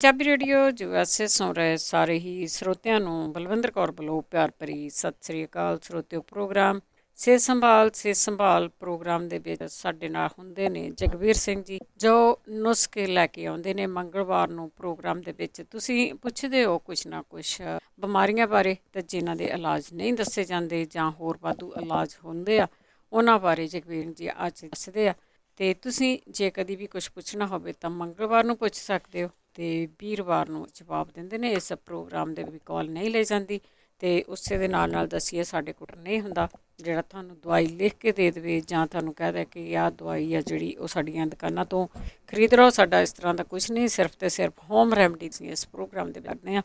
Punjabi radio USA ਸੁਣ ਰਹੇ ਸਾਰੇ ਹੀ ਸਰੋਤਿਆਂ ਨੂੰ ਬਲਵਿੰਦਰ ਕੌਰ ਵੱਲੋਂ ਪਿਆਰ ਭਰੀ ਸਤਿ ਸ੍ਰੀ ਅਕਾਲ। ਸਰੋਤਿਓ, ਪ੍ਰੋਗਰਾਮ ਸਿਹਤ ਸੰਭਾਲ ਪ੍ਰੋਗਰਾਮ ਦੇ ਵਿੱਚ ਸਾਡੇ ਨਾਲ ਹੁੰਦੇ ਨੇ ਜਗਵੀਰ ਸਿੰਘ ਜੀ, ਜੋ ਨੁਸਖੇ ਲੈ ਕੇ ਆਉਂਦੇ ਨੇ ਮੰਗਲਵਾਰ ਨੂੰ ਪ੍ਰੋਗਰਾਮ ਦੇ ਵਿੱਚ। ਤੁਸੀਂ ਪੁੱਛਦੇ ਹੋ ਕੁਛ ਨਾ ਕੁਛ ਬਿਮਾਰੀਆਂ ਬਾਰੇ ਤੇ ਜਿਨ੍ਹਾਂ ਦੇ ਇਲਾਜ ਨਹੀਂ ਦੱਸੇ ਜਾਂਦੇ ਜਾਂ ਹੋਰ ਵਾਧੂ ਇਲਾਜ ਹੁੰਦੇ ਆ, ਉਹਨਾਂ ਬਾਰੇ ਜਗਵੀਰ ਜੀ ਅੱਜ ਦੱਸਦੇ ਆ। ਅਤੇ ਤੁਸੀਂ ਜੇ ਕਦੀ ਵੀ ਕੁਛ ਪੁੱਛਣਾ ਹੋਵੇ ਤਾਂ ਮੰਗਲਵਾਰ ਨੂੰ ਪੁੱਛ ਸਕਦੇ ਹੋ ਅਤੇ ਵੀਰਵਾਰ ਨੂੰ ਜਵਾਬ ਦਿੰਦੇ ਨੇ। ਇਸ ਪ੍ਰੋਗਰਾਮ ਦੇ ਵੀ ਕਾਲ ਨਹੀਂ ਲਈ ਜਾਂਦੀ ਅਤੇ ਉਸੇ ਦੇ ਨਾਲ ਦੱਸੀਏ ਸਾਡੇ ਕੋਲ ਨਹੀਂ ਹੁੰਦਾ ਜਿਹੜਾ ਤੁਹਾਨੂੰ ਦਵਾਈ ਲਿਖ ਕੇ ਦੇ ਦੇਵੇ ਜਾਂ ਤੁਹਾਨੂੰ ਕਹਿ ਦੇ ਕਿ ਆਹ ਦਵਾਈ ਆ ਜਿਹੜੀ ਉਹ ਸਾਡੀਆਂ ਦੁਕਾਨਾਂ ਤੋਂ ਖਰੀਦ ਲਓ। ਸਾਡਾ ਇਸ ਤਰ੍ਹਾਂ ਦਾ ਕੁਛ ਨਹੀਂ, ਸਿਰਫ ਅਤੇ ਸਿਰਫ ਹੋਮ ਰੈਮਡੀਜ਼ ਇਸ ਪ੍ਰੋਗਰਾਮ ਦੇ ਕਰਦੇ ਹਾਂ।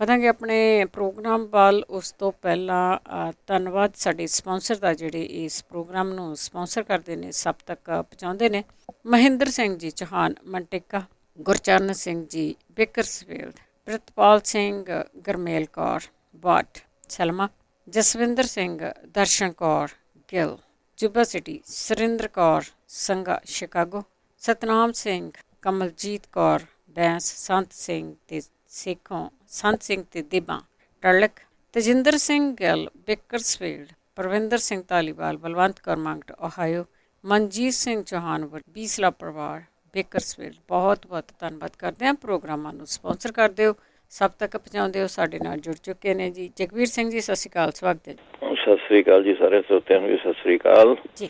ਵਧਾਂਗੇ ਆਪਣੇ ਪ੍ਰੋਗਰਾਮ ਵੱਲ। ਉਸ ਤੋਂ ਪਹਿਲਾਂ ਧੰਨਵਾਦ ਸਾਡੇ ਸਪੋਂਸਰ ਦਾ, ਜਿਹੜੇ ਇਸ ਪ੍ਰੋਗਰਾਮ ਨੂੰ ਸਪੋਂਸਰ ਕਰਦੇ ਨੇ, ਸਭ ਤੱਕ ਪਹੁੰਚਾਉਂਦੇ ਨੇ। ਮਹਿੰਦਰ ਸਿੰਘ ਜੀ ਚੌਹਾਨ ਮੰਟਿਕਾ, ਗੁਰਚਰਨ ਸਿੰਘ ਜੀ ਬੇਕਰਸਫੀਲਡ, ਪ੍ਰਿਤਪਾਲ ਸਿੰਘ ਗਰਮੇਲ ਕੌਰ ਵਾਟ ਸਲਮਾ, ਜਸਵਿੰਦਰ ਸਿੰਘ ਦਰਸ਼ਨ ਕੌਰ ਗਿੱਲ ਜੁਬਾ ਸਿਟੀ, ਸੁਰਿੰਦਰ ਕੌਰ ਸੰਘਾ ਸ਼ਿਕਾਗੋ, ਸਤਨਾਮ ਸਿੰਘ ਕਮਲਜੀਤ ਕੌਰ ਬੈਂਸ, ਸੰਤ ਸਿੰਘ ਤੇ ਸੇਖੋਂ ਸੰਤ ਸਿੰਘ ਤੇ ਦੇਬਾਂ ਟਰਲਕ, ਤਜਿੰਦਰ ਸਿੰਘ ਗਿੱਲ ਬੇਕਰਸਫੀਲਡ, ਪਰਵਿੰਦਰ ਸਿੰਘ ਧਾਲੀਵਾਲ ਬਲਵੰਤ ਕੌਰ ਮੰਗਟ ਓਹਾਇਓ, ਮਨਜੀਤ ਸਿੰਘ ਚੌਹਾਨ ਬੀਸਲਾ ਪਰਿਵਾਰ ਬੇਕਰਸਫੀਲਡ। ਬਹੁਤ ਬਹੁਤ ਧੰਨਵਾਦ ਕਰਦੇ ਹਾਂ। ਪ੍ਰੋਗਰਾਮਾਂ ਨੂੰ ਸਪੋਂਸਰ ਕਰਦੇ ਹੋ, ਸਭ ਤੱਕ ਪਹੁੰਚਾਉਂਦੇ ਹੋ, ਸਾਡੇ ਨਾਲ ਜੁੜ ਚੁੱਕੇ ਨੇ ਜੀ। ਜਗਵੀਰ ਸਿੰਘ ਜੀ, ਸਤਿ ਸ਼੍ਰੀ ਅਕਾਲ, ਸਵਾਗਤ ਹੈ ਜੀ। ਸਤਿ ਸ੍ਰੀ ਅਕਾਲ ਜੀ, ਸਾਰੇ ਸਰੋਤਿਆਂ ਨੂੰ ਵੀ ਸਤਿ ਸ੍ਰੀ ਅਕਾਲ ਜੀ।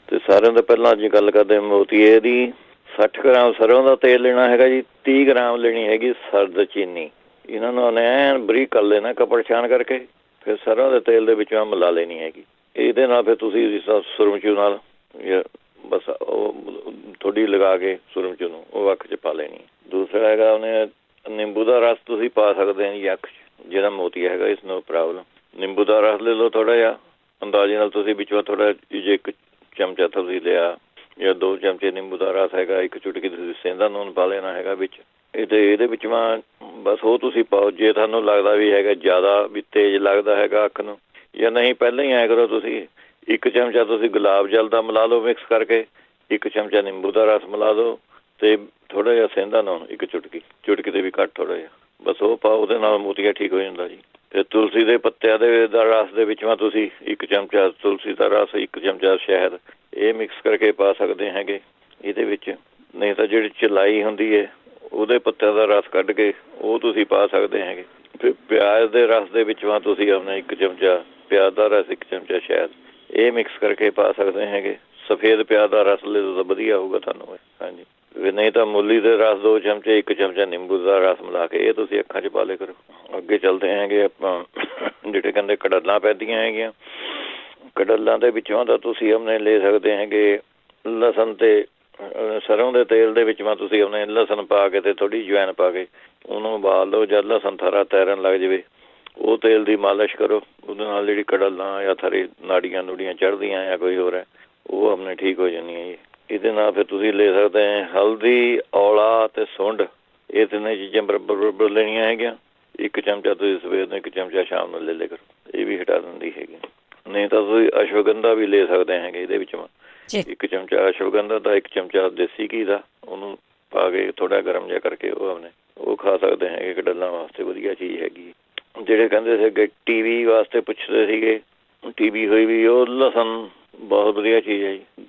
ਤੇ ਸਾਰਿਆਂ ਤੋਂ ਪਹਿਲਾਂ ਅੱਜ ਗੱਲ ਕਰਦੇ ਮੋਤੀਏ ਦੀ। 60 ਗ੍ਰਾਮ ਸਰੋਂ ਦਾ ਤੇਲ ਲੈਣਾ ਹੈਗਾ ਜੀ, 30 ਗ੍ਰਾਮ ਲੈਣੀ ਹੈਗੀ ਸਰਦ ਚੀਨੀ। ਇਹਨਾਂ ਨੂੰ ਐਨ ਬਰੀਕ ਕਰ ਲੈਣਾ ਕਪੜ ਛਾਣ ਕਰਕੇ, ਫਿਰ ਸਰੋਂ ਦੇ ਤੇਲ ਦੇ ਵਿੱਚ ਮਿਲਾ ਲੈਣੀ ਹੈਗੀ। ਇਹਦੇ ਨਾਲ ਫਿਰ ਤੁਸੀਂ ਸੁਰਮਚੂ ਨਾਲ ਬਸ ਉਹ ਥੋੜੀ ਲਗਾ ਕੇ ਸੁਰਮਚੂ ਨੂੰ ਉਹ ਅੱਖ 'ਚ ਪਾ ਲੈਣੀ। ਦੂਸਰਾ ਹੈਗਾ ਉਹਨੇ ਨਿੰਬੂ ਦਾ ਰਸ ਤੁਸੀਂ ਪਾ ਸਕਦੇ ਹੋ ਜੀ ਅੱਖ 'ਚ, ਜਿਹੜਾ ਮੋਤੀਆ ਹੈਗਾ ਇਸ ਨੂੰ ਪ੍ਰੋਬਲਮ। ਨਿੰਬੂ ਦਾ ਰਸ ਲੈ ਲਓ ਥੋੜ੍ਹਾ ਜਿਹਾ ਅੰਦਾਜ਼ੇ ਨਾਲ, ਤੁਸੀਂ ਵਿੱਚੋਂ ਥੋੜ੍ਹਾ ਜੇ 1 ਚਮਚਾ ਤੁਸੀਂ ਲਿਆ ਜਾਂ 2 ਚਮਚੇ ਨਿੰਬੂ ਦਾ ਰਸ ਹੈਗਾ, 1 ਚੁਟਕੀ ਤੁਸੀਂ ਸੇਂਦਾ ਨੂਨ ਪਾ ਲੈਣਾ ਹੈਗਾ ਵਿੱਚ। ਇਹਦੇ ਵਿੱਚ ਬਸ ਉਹ ਤੁਸੀਂ ਪਾਓ। ਜੇ ਤੁਹਾਨੂੰ ਲੱਗਦਾ ਵੀ ਹੈਗਾ ਜ਼ਿਆਦਾ ਵੀ ਤੇਜ਼ ਲੱਗਦਾ ਹੈਗਾ ਅੱਖ ਨੂੰ, ਜਾਂ ਨਹੀਂ ਪਹਿਲਾਂ ਹੀ ਐਂ ਕਰੋ ਤੁਸੀਂ 1 ਚਮਚਾ ਤੁਸੀਂ ਗੁਲਾਬ ਜਲ ਦਾ ਮਿਲਾ ਲਓ ਮਿਕਸ ਕਰਕੇ, 1 ਚਮਚਾ ਨਿੰਬੂ ਦਾ ਰਸ ਮਿਲਾ ਦਿਓ ਅਤੇ ਥੋੜ੍ਹਾ ਜਿਹਾ ਸੇਂਦਾ ਨੂਨ 1 ਚੁਟਕੀ ਦੇ ਵੀ ਘੱਟ ਥੋੜ੍ਹਾ ਜਿਹਾ, ਬਸ ਉਹ ਪਾਓ। ਉਹਦੇ ਨਾਲ ਮੋਤੀਆ ਠੀਕ ਹੋ ਜਾਂਦਾ ਜੀ। ਅਤੇ ਤੁਲਸੀ ਦੇ ਪੱਤਿਆਂ ਦਾ ਰਸ ਦੇ ਵਿੱਚ ਤੁਸੀਂ 1 ਚਮਚਾ ਤੁਲਸੀ ਦਾ ਰਸ, 1 ਚਮਚਾ ਸ਼ਹਿਦ, ਇਹ ਮਿਕਸ ਕਰਕੇ ਪਾ ਸਕਦੇ ਹੈਗੇ ਇਹਦੇ ਵਿੱਚ। ਨਹੀਂ ਤਾਂ ਜਿਹੜੀ ਚਲਾਈ ਹੁੰਦੀ ਹੈ ਉਹਦੇ ਪੱਤਿਆਂ ਦਾ ਰਸ ਕੱਢ ਕੇ ਉਹ ਤੁਸੀਂ ਪਾ ਸਕਦੇ ਹੈਗੇ। ਫਿਰ ਪਿਆਜ਼ ਦੇ ਰਸ ਦੇ ਵਿੱਚ ਤੁਸੀਂ ਆਪਣਾ 1 ਚਮਚਾ ਪਿਆਜ਼ ਦਾ ਰਸ, 1 ਚਮਚਾ ਸ਼ਹਿਦ, ਇਹ ਮਿਕਸ ਕਰਕੇ ਪਾ ਸਕਦੇ ਹੈਗੇ। ਸਫੇਦ ਪਿਆਜ਼ ਦਾ ਰਸ ਲੈ ਲਓ ਤਾਂ ਵਧੀਆ ਹੋਊਗਾ ਤੁਹਾਨੂੰ। ਹਾਂਜੀ, ਨਹੀਂ ਤਾਂ ਮੂਲੀ ਦੇ ਰਸ 2 ਚਮਚੇ, 1 ਚਮਚਾ ਨਿੰਬੂ ਦਾ ਰਸ ਮਿਲਾ ਕੇ ਇਹ ਤੁਸੀਂ ਅੱਖਾਂ 'ਚ ਪਾ ਲਿਆ ਕਰੋ। ਅੱਗੇ ਚੱਲਦੇ ਹੈਗੇ ਆਪਾਂ, ਜਿਹੜੇ ਕਹਿੰਦੇ ਕੜੱਲਾਂ ਪੈਂਦੀਆਂ ਹੈਗੀਆਂ, ਕੜੱਲਾਂ ਦੇ ਵਿੱਚੋਂ ਤਾਂ ਤੁਸੀਂ ਆਪਣੇ ਲੈ ਸਕਦੇ ਹੈਗੇ ਲਸਣ ਅਤੇ ਸਰੋਂ ਦੇ ਤੇਲ ਦੇ ਵਿੱਚ ਤੁਸੀਂ ਆਪਣੇ ਲਸਣ ਪਾ ਕੇ ਅਤੇ ਥੋੜ੍ਹੀ ਅਜਵਾਇਣ ਪਾ ਕੇ ਉਹਨੂੰ ਉਬਾਲ ਲਓ। ਜਦ ਲਸਣ ਥਰਾ ਤੈਰਨ ਲੱਗ ਜਾਵੇ ਉਹ ਤੇਲ ਦੀ ਮਾਲਿਸ਼ ਕਰੋ, ਉਹਦੇ ਨਾਲ ਜਿਹੜੀ ਕੜੱਲਾਂ ਜਾਂ ਥਰੇ ਨਾੜੀਆਂ ਨੂੜੀਆਂ ਚੜ੍ਹਦੀਆਂ ਜਾਂ ਕੋਈ ਹੋਰ ਹੈ ਉਹ ਆਪਣੇ ਠੀਕ ਹੋ ਜਾਂਦੀਆਂ ਜੀ। ਇਹਦੇ ਨਾਲ ਫਿਰ ਤੁਸੀਂ ਲੈ ਸਕਦੇ ਹਲਦੀ, ਔਲਾ ਅਤੇ ਸੁੰਡ, ਇਹ ਤਿੰਨੇ ਚੀਜ਼ਾਂ ਬਰਾਬਰ ਲੈਣੀਆਂ ਹੈਗੀਆਂ। 1 ਚਮਚਾ ਤੁਸੀਂ ਸਵੇਰ ਨੂੰ, 1 ਚਮਚਾ ਸ਼ਾਮ ਨੂੰ ਲੈ ਲਿਆ ਕਰੋ, ਇਹ ਵੀ ਹਟਾ ਦਿੰਦੀ ਹੈਗੀ। ਨਹੀਂ ਤਾਂ ਤੁਸੀਂ ਅਸ਼ਵਗੰਧਾ ਵੀ ਲੈ ਸਕਦੇ ਹੈਗੇ ਇਹਦੇ ਵਿੱਚ। 1 ਚਮਚਾ ਅਸ਼ਵਗੰਧਾ ਦਾ, 1 ਚਮਚਾ ਦੇਸੀ ਘੀ ਦਾ, ਉਹਨੂੰ ਪਾ ਕੇ ਥੋੜ੍ਹਾ ਗਰਮ ਜਿਹਾ ਕਰਕੇ ਉਹ ਆਪਣੇ ਉਹ ਖਾ ਸਕਦੇ ਹੈਗੇ। ਕੜੱਲਾਂ ਵਾਸਤੇ ਵਧੀਆ ਚੀਜ਼ ਹੈਗੀ। ਜਿਹੜੇ ਕਹਿੰਦੇ ਸੀਗੇ TV ਵਾਸਤੇ ਪੁੱਛਦੇ ਸੀਗੇ, TV ਹੋਈ ਵੀ ਉਹ ਲਸਣ ਬਹੁਤ ਵਧੀਆ ਚੀਜ਼ ਹੈ ਜੀ।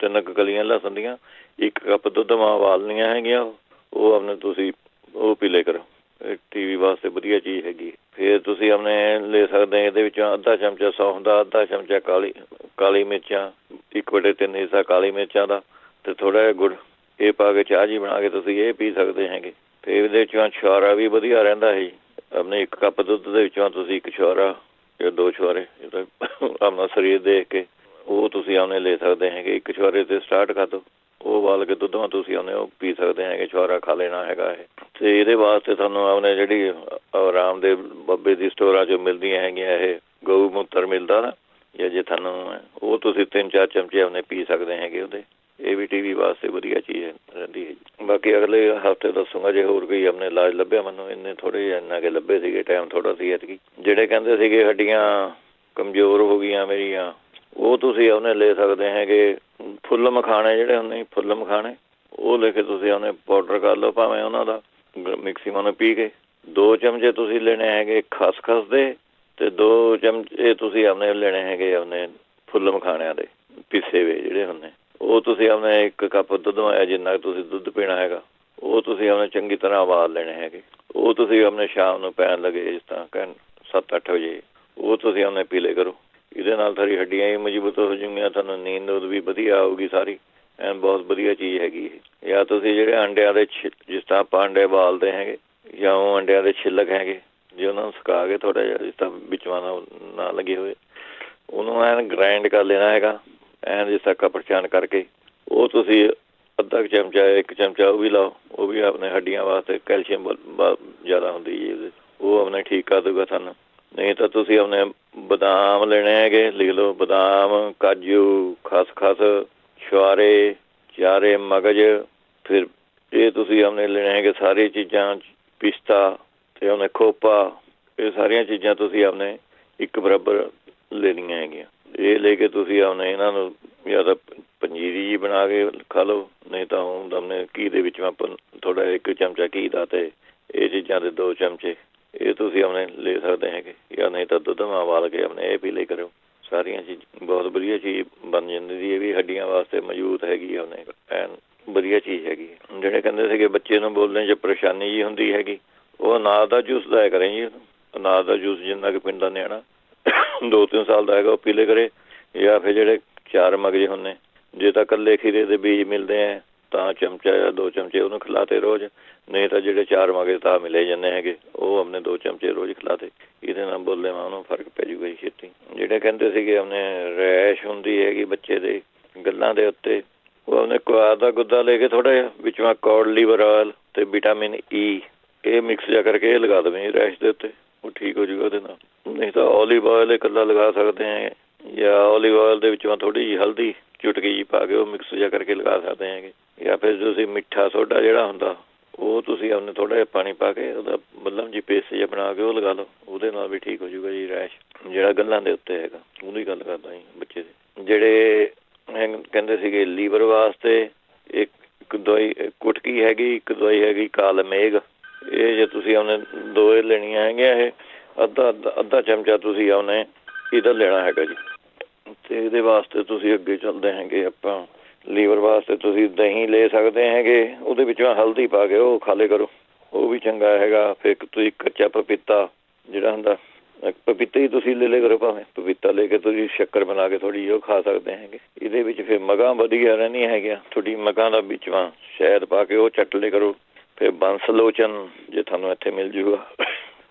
3 ਕਲੀਆਂ ਲਸਣ ਦੀਆਂ 1 ਕੱਪ ਦੁੱਧ ਉਬਾਲਣੀਆਂ ਹੈਗੀਆਂ, ਉਹ ਆਪਣੇ ਤੁਸੀਂ ਉਹ ਪੀ ਲਿਆ ਕਰੋ। TV ਵਾਸਤੇ ਵਧੀਆ ਚੀਜ਼ ਹੈਗੀ। ਫਿਰ ਤੁਸੀਂ ਆਪਣੇ ਲੈ ਸਕਦੇ ਇਹਦੇ ਵਿੱਚੋਂ ਅੱਧਾ ਚਮਚਾ ਸੌਂਫ ਦਾ, ਅੱਧਾ ਚਮਚਾ ਕਾਲੀ ਮਿਰਚਾਂ, 1/3 ਹਿੱਸਾ ਕਾਲੀ ਮਿਰਚਾਂ ਦਾ ਅਤੇ ਥੋੜ੍ਹਾ ਜਿਹਾ ਗੁੜ, ਇਹ ਪਾ ਕੇ ਚਾਹ ਜੀ ਬਣਾ ਕੇ ਤੁਸੀਂ ਇਹ ਪੀ ਸਕਦੇ ਹੈਗੇ। ਅਤੇ ਇਹਦੇ ਵਿੱਚੋਂ ਛੁਹਾਰਾ ਵੀ ਵਧੀਆ ਰਹਿੰਦਾ ਹੈ ਜੀ। ਆਪਣੇ 1 ਕੱਪ ਦੁੱਧ ਦੇ ਵਿੱਚੋਂ ਤੁਸੀਂ 1 ਛੁਹਾਰਾ ਜਾਂ 2 ਛੁਹਾਰੇ ਆਪਣਾ ਸਰੀਰ ਦੇਖ ਕੇ ਉਹ ਤੁਸੀਂ ਆਪਣੇ ਲੈ ਸਕਦੇ ਹੈਗੇ। 1 ਛੁਹਾਰੇ 'ਤੇ ਸਟਾਰਟ ਕਰ ਦਿਓ, ਉਹ ਉਬਾਲ ਕੇ ਦੁੱਧਾਂ ਤੁਸੀਂ ਆਪਣੇ ਉਹ ਪੀ ਸਕਦੇ ਹੈਗੇ। ਛੁਹਾਰਾ ਖਾ ਲੈਣਾ ਹੈਗਾ ਇਹ। ਅਤੇ ਇਹਦੇ ਵਾਸਤੇ ਤੁਹਾਨੂੰ ਆਪਣੇ ਜਿਹੜੀ ਰਾਮਦੇਵ ਬਾਬੇ ਦੀ ਸਟੋਰਾਂ 'ਚੋਂ ਮਿਲਦੀਆਂ ਹੈਗੀਆਂ, ਇਹ ਗਊ ਮੂਤਰ ਮਿਲਦਾ ਨਾ, ਜਾਂ ਜੇ ਤੁਹਾਨੂੰ ਉਹ ਤੁਸੀਂ 3-4 ਚਮਚੇ ਆਪਣੇ ਪੀ ਸਕਦੇ ਹੈਗੇ ਉਹਦੇ। ਇਹ ਵੀ TV ਵਾਸਤੇ ਵਧੀਆ ਚੀਜ਼ ਰਹਿੰਦੀ ਹੈ ਜੀ। ਬਾਕੀ ਅਗਲੇ ਹਫ਼ਤੇ ਦੱਸੂਗਾ ਜੇ ਹੋਰ ਕੋਈ ਆਪਣੇ ਇਲਾਜ ਲੱਭਿਆ ਮੈਨੂੰ। ਇੰਨੇ ਥੋੜ੍ਹੇ ਜਿਹੇ ਇੰਨਾ ਕਿ ਲੱਭੇ ਸੀਗੇ, ਟਾਈਮ ਥੋੜ੍ਹਾ ਸੀ ਐਤਕੀ। ਜਿਹੜੇ ਕਹਿੰਦੇ ਸੀਗੇ ਹੱਡੀਆਂ ਕਮਜ਼ੋਰ ਹੋ ਗਈਆਂ ਮੇਰੀਆਂ, ਉਹ ਤੁਸੀਂ ਆਪਣੇ ਲੈ ਸਕਦੇ ਹੈਗੇ ਫੁੱਲ ਮਖਾਣੇ ਜਿਹੜੇ ਹੁੰਦੇ, ਫੁੱਲ ਮਖਾਣੇ ਉਹ ਲੈ ਕੇ ਤੁਸੀਂ ਉਹਨੇ ਪਾਊਡਰ ਕਰ ਲਓ ਭਾਵੇਂ ਉਹਨਾਂ ਦਾ ਮਿਕਸਿੰਗ ਉਹਨੂੰ ਪੀ ਕੇ। 2 ਚਮਚੇ ਤੁਸੀਂ ਲੈਣੇ ਹੈਗੇ ਖਸਖਸ ਦੇ, ਅਤੇ 2 ਚਮਚੇ ਤੁਸੀਂ ਆਪਣੇ ਲੈਣੇ ਹੈਗੇ ਆਪਣੇ ਫੁੱਲ ਮਖਾਣਿਆਂ ਦੇ ਪੀਸੇ ਵੇ ਜਿਹੜੇ ਹੁੰਦੇ। ਉਹ ਤੁਸੀਂ ਆਪਣੇ 1 ਕੱਪ ਦੁੱਧ ਆਇਆ ਜਿੰਨਾ ਤੁਸੀਂ ਦੁੱਧ ਪੀਣਾ ਹੈਗਾ, ਉਹ ਤੁਸੀਂ ਆਪਣੇ ਚੰਗੀ ਤਰ੍ਹਾਂ ਉਬਾਲ ਲੈਣੇ ਹੈਗੇ। ਉਹ ਤੁਸੀਂ ਆਪਣੇ ਸ਼ਾਮ ਨੂੰ ਪੈਣ ਲੱਗੇ ਜਿਸ ਤਰ੍ਹਾਂ ਕਹਿਣ 7-8 ਵਜੇ, ਉਹ ਤੁਸੀਂ ਆਪਣੇ ਪੀ ਲਿਆ ਕਰੋ। ਇਹਦੇ ਨਾਲ ਸਾਰੀ ਹੱਡੀਆਂ ਹੀ ਮਜ਼ਬੂਤ ਹੋ ਜਾਊਗੀਆਂ, ਤੁਹਾਨੂੰ ਨੀਂਦ ਵੀ ਵਧੀਆ ਆਊਗੀ ਸਾਰੀ, ਐਨ ਬਹੁਤ ਵਧੀਆ ਚੀਜ਼ ਹੈਗੀ ਇਹ। ਜਾਂ ਤੁਸੀਂ ਜਿਹੜੇ ਅੰਡਿਆਂ ਦੇ ਜਿਸ ਤਰ੍ਹਾਂ ਆਪਾਂ ਅੰਡੇ ਉਬਾਲਦੇ ਹੈਗੇ, ਜਾਂ ਉਹ ਅੰਡਿਆਂ ਦੇ ਛਿੱਲਕ ਹੈਗੇ, ਜੇ ਉਹਨਾਂ ਨੂੰ ਸੁਕਾ ਕੇ ਥੋੜ੍ਹਾ ਜਿਹਾ ਜਿਸ ਤਰ੍ਹਾਂ ਵਿੱਚੋਂ ਨਾ ਲੱਗੇ ਹੋਏ, ਉਹਨੂੰ ਐਨ ਗ੍ਰਾਇੰਡ ਕਰ ਲੈਣਾ ਹੈਗਾ, ਐਨ ਜਿਸ ਤਰ੍ਹਾਂ ਕਪੜਚਾਨ ਕਰਕੇ। ਉਹ ਤੁਸੀਂ ਅੱਧਾ ਕੁ ਚਮਚਾ 1 ਚਮਚਾ ਉਹ ਵੀ ਲਾਓ, ਉਹ ਵੀ ਆਪਣੇ ਹੱਡੀਆਂ ਵਾਸਤੇ ਕੈਲਸ਼ੀਅਮ ਜ਼ਿਆਦਾ ਹੁੰਦੀ ਜੀ ਉਹਦੇ, ਉਹ ਆਪਣੇ ਠੀਕ ਕਰ ਦੂਗਾ ਤੁਹਾਨੂੰ। ਨਹੀਂ ਤਾਂ ਤੁਸੀਂ ਆਪਣੇ ਬਦਾਮ ਲੈਣੇ ਹੈਗੇ, ਲਿਖ ਲਓ ਬਦਾਮ, ਕਾਜੂ, ਖਸਖਸ, ਛੁਹਾਰੇ, ਚਾਰੇ ਮਗਜ਼, ਫਿਰ ਇਹ ਤੁਸੀਂ ਆਪਣੇ ਲੈਣੇ ਹੈਗੇ ਸਾਰੀਆਂ ਚੀਜ਼ਾਂ, ਪਿਸਤਾ ਅਤੇ ਉਹਨੇ ਖੋਪਾ, ਇਹ ਸਾਰੀਆਂ ਚੀਜ਼ਾਂ ਤੁਸੀਂ ਆਪਣੇ ਇੱਕ ਬਰਾਬਰ ਲੈਣੀਆਂ ਹੈਗੀਆਂ। ਇਹ ਲੈ ਕੇ ਤੁਸੀਂ ਆਪਣੇ ਇਹਨਾਂ ਨੂੰ ਜਾਂ ਤਾਂ ਪੰਜੀਰੀ ਜੀ ਬਣਾ ਕੇ ਖਾ ਲਓ, ਨਹੀਂ ਤਾਂ ਹੁਣ ਆਪਣੇ ਘੀ ਦੇ ਵਿੱਚ ਆਪਾਂ ਥੋੜ੍ਹਾ 1 ਚਮਚਾ ਘੀ ਦਾ ਅਤੇ ਇਹ ਚੀਜ਼ਾਂ ਦੇ 2 ਚਮਚੇ ਇਹ ਤੁਸੀਂ ਆਪਣੇ ਲੈ ਸਕਦੇ ਹੈਗੇ, ਜਾਂ ਨਹੀਂ ਤਾਂ ਦੁੱਧ ਮਾ ਉਬਾਲ ਕੇ ਆਪਣੇ ਇਹ ਪੀ ਲਿਆ ਕਰੋ। ਸਾਰੀਆਂ ਚੀਜ਼ ਬਹੁਤ ਵਧੀਆ ਚੀਜ਼ ਬਣ ਜਾਂਦੀ ਜੀ, ਇਹ ਵੀ ਹੱਡੀਆਂ ਵਾਸਤੇ ਮਜ਼ਬੂਤ ਹੈਗੀ ਆ, ਉਹਨੇ ਐਨ ਵਧੀਆ ਚੀਜ਼ ਹੈਗੀ। ਜਿਹੜੇ ਕਹਿੰਦੇ ਸੀਗੇ ਬੱਚੇ ਨੂੰ ਬੋਲਣ 'ਚ ਪਰੇਸ਼ਾਨੀ ਜੀ ਹੁੰਦੀ ਹੈਗੀ, ਉਹ ਅਨਾਰ ਦਾ ਜੂਸ ਦਿਆ ਕਰੇ ਜੀ। ਅਨਾਰ ਦਾ ਜੂਸ ਜਿੰਨਾ ਕਿ ਪਿੰਡ ਦਾ ਨਿਆਣਾ 2-3 ਸਾਲ ਦਾ ਹੈਗਾ ਉਹ ਪੀ ਲਿਆ ਕਰੇ। ਜਾਂ ਫਿਰ ਜਿਹੜੇ 4 ਮਗਜ਼ ਹੁੰਦੇ, ਜੇ ਤਾਂ ਇਕੱਲੇ ਖੀਰੇ ਦੇ ਬੀਜ ਮਿਲਦੇ ਹੈ ਤਾਂ ਚਮਚਾ ਜਾਂ 2 ਚਮਚੇ ਉਹਨੂੰ ਖਿਲਾਤੇ ਰੋਜ਼, ਨਹੀਂ ਤਾਂ ਜਿਹੜੇ 4 ਮਗਜ਼ ਤਾਂ ਮਿਲੇ ਜਾਂਦੇ ਹੈਗੇ ਉਹ ਆਪਣੇ 2 ਚਮਚੇ ਰੋਜ਼ ਖਿਲਾਤੇ। ਇਹਦੇ ਨਾਲ ਬੋਲੇ ਮਾਂ ਉਹਨੂੰ ਫਰਕ ਪੈ ਜੂਗਾ ਜੀ ਛੇਤੀ। ਜਿਹੜੇ ਕਹਿੰਦੇ ਸੀਗੇ ਆਪਣੇ ਰੈਸ਼ ਹੁੰਦੀ ਹੈਗੀ ਬੱਚੇ ਦੇ ਗੱਲਾਂ ਦੇ ਉੱਤੇ, ਉਹ ਆਪਣੇ ਕੁਆਰ ਦਾ ਗੁੱਦਾ ਲੈ ਕੇ ਥੋੜ੍ਹਾ ਜਿਹਾ ਵਿੱਚੋਂ ਕੌਡ ਲੀਵਰ ਆਇਲ ਅਤੇ ਵਿਟਾਮਿਨ ਈ ਇਹ ਮਿਕਸ ਜਾ ਕਰਕੇ ਇਹ ਲਗਾ ਦੇਵੇਂ ਰੈਸ਼ ਦੇ ਉੱਤੇ, ਉਹ ਠੀਕ ਹੋ ਜੂਗਾ ਉਹਦੇ ਨਾਲ। ਨਹੀਂ ਤਾਂ ਓਲੀਵ ਆਇਲ ਇਕੱਲਾ ਲਗਾ ਸਕਦੇ ਹੈ, ਜਾਂ ਓਲੀਵ ਆਇਲ ਦੇ ਵਿੱਚੋਂ ਥੋੜ੍ਹੀ ਜਿਹੀ ਹਲਦੀ ਚੁਟਕੀ ਜਿਹੀ ਪਾ ਕੇ ਉਹ ਮਿਕਸ ਜਿਹਾ ਕਰਕੇ ਲਗਾ ਸਕਦੇ ਹੈਗੇ। ਜਾਂ ਫਿਰ ਤੁਸੀਂ ਮਿੱਠਾ ਸੋਡਾ ਜਿਹੜਾ ਹੁੰਦਾ ਉਹ ਤੁਸੀਂ ਆਪਣੇ ਥੋੜ੍ਹਾ ਜਿਹਾ ਪਾਣੀ ਪਾ ਕੇ ਉਹਦਾ ਮੱਲਮ ਜੀ ਪੇਸਟ ਜਿਹਾ ਬਣਾ ਕੇ ਉਹ ਲਗਾ ਲਓ, ਉਹਦੇ ਨਾਲ ਵੀ ਠੀਕ ਹੋ ਜੂਗਾ ਜੀ ਰੈਸ਼ ਜਿਹੜਾ ਗੱਲਾਂ ਦੇ ਉੱਤੇ ਹੈਗਾ। ਉਹਦੀ ਗੱਲ ਕਰਦਾ ਜੀ ਬੱਚੇ ਦੇ। ਜਿਹੜੇ ਕਹਿੰਦੇ ਸੀਗੇ ਲੀਵਰ ਵਾਸਤੇ ਇੱਕ ਦਵਾਈ ਕੁਟਕੀ ਹੈਗੀ, ਇੱਕ ਦਵਾਈ ਹੈਗੀ ਕਾਲ ਮੇਘ, ਇਹ ਜੇ ਤੁਸੀਂ ਆਪਣੇ 2 ਲੈਣੀਆਂ ਹੈਗੀਆਂ, ਇਹ ਅੱਧਾ ਚਮਚਾ ਤੁਸੀਂ ਆਪਣੇ ਇਹਦਾ ਲੈਣਾ ਹੈਗਾ ਜੀ। ਅਤੇ ਇਹਦੇ ਵਾਸਤੇ ਤੁਸੀਂ ਅੱਗੇ ਚੱਲਦੇ ਹੈਗੇ ਆਪਾਂ ਲੀਵਰ ਵਾਸਤੇ ਤੁਸੀਂ ਦਹੀਂ ਲੈ ਸਕਦੇ ਹੈਗੇ, ਉਹਦੇ ਵਿੱਚੋਂ ਹਲਦੀ ਪਾ ਕੇ ਉਹ ਖਾ ਲਿਆ ਕਰੋ, ਉਹ ਵੀ ਚੰਗਾ ਹੈਗਾ। ਫਿਰ ਤੁਸੀਂ ਕੱਚਾ ਪਪੀਤਾ ਜਿਹੜਾ ਹੁੰਦਾ, ਪਪੀਤਾ ਹੀ ਤੁਸੀਂ ਲੈ ਲਿਆ ਕਰੋ, ਭਾਵੇਂ ਪਪੀਤਾ ਲੈ ਕੇ ਤੁਸੀਂ ਸ਼ੱਕਰ ਬਣਾ ਕੇ ਥੋੜ੍ਹੀ ਜਿਹੀ ਉਹ ਖਾ ਸਕਦੇ ਹੈਗੇ। ਇਹਦੇ ਵਿੱਚ ਫਿਰ ਮਗਾਂ ਵਧੀਆ ਰਹਿੰਦੀਆਂ ਹੈਗੀਆਂ, ਤੁਹਾਡੀ ਮਗਾਂ ਦਾ ਵਿੱਚੋਂ ਸ਼ਹਿਦ ਪਾ ਕੇ ਉਹ ਚੱਟ ਲਿਆ ਕਰੋ। ਫਿਰ ਬੰਸ ਲੋਚਨ ਜੇ ਤੁਹਾਨੂੰ ਇੱਥੇ ਮਿਲ ਜੂਗਾ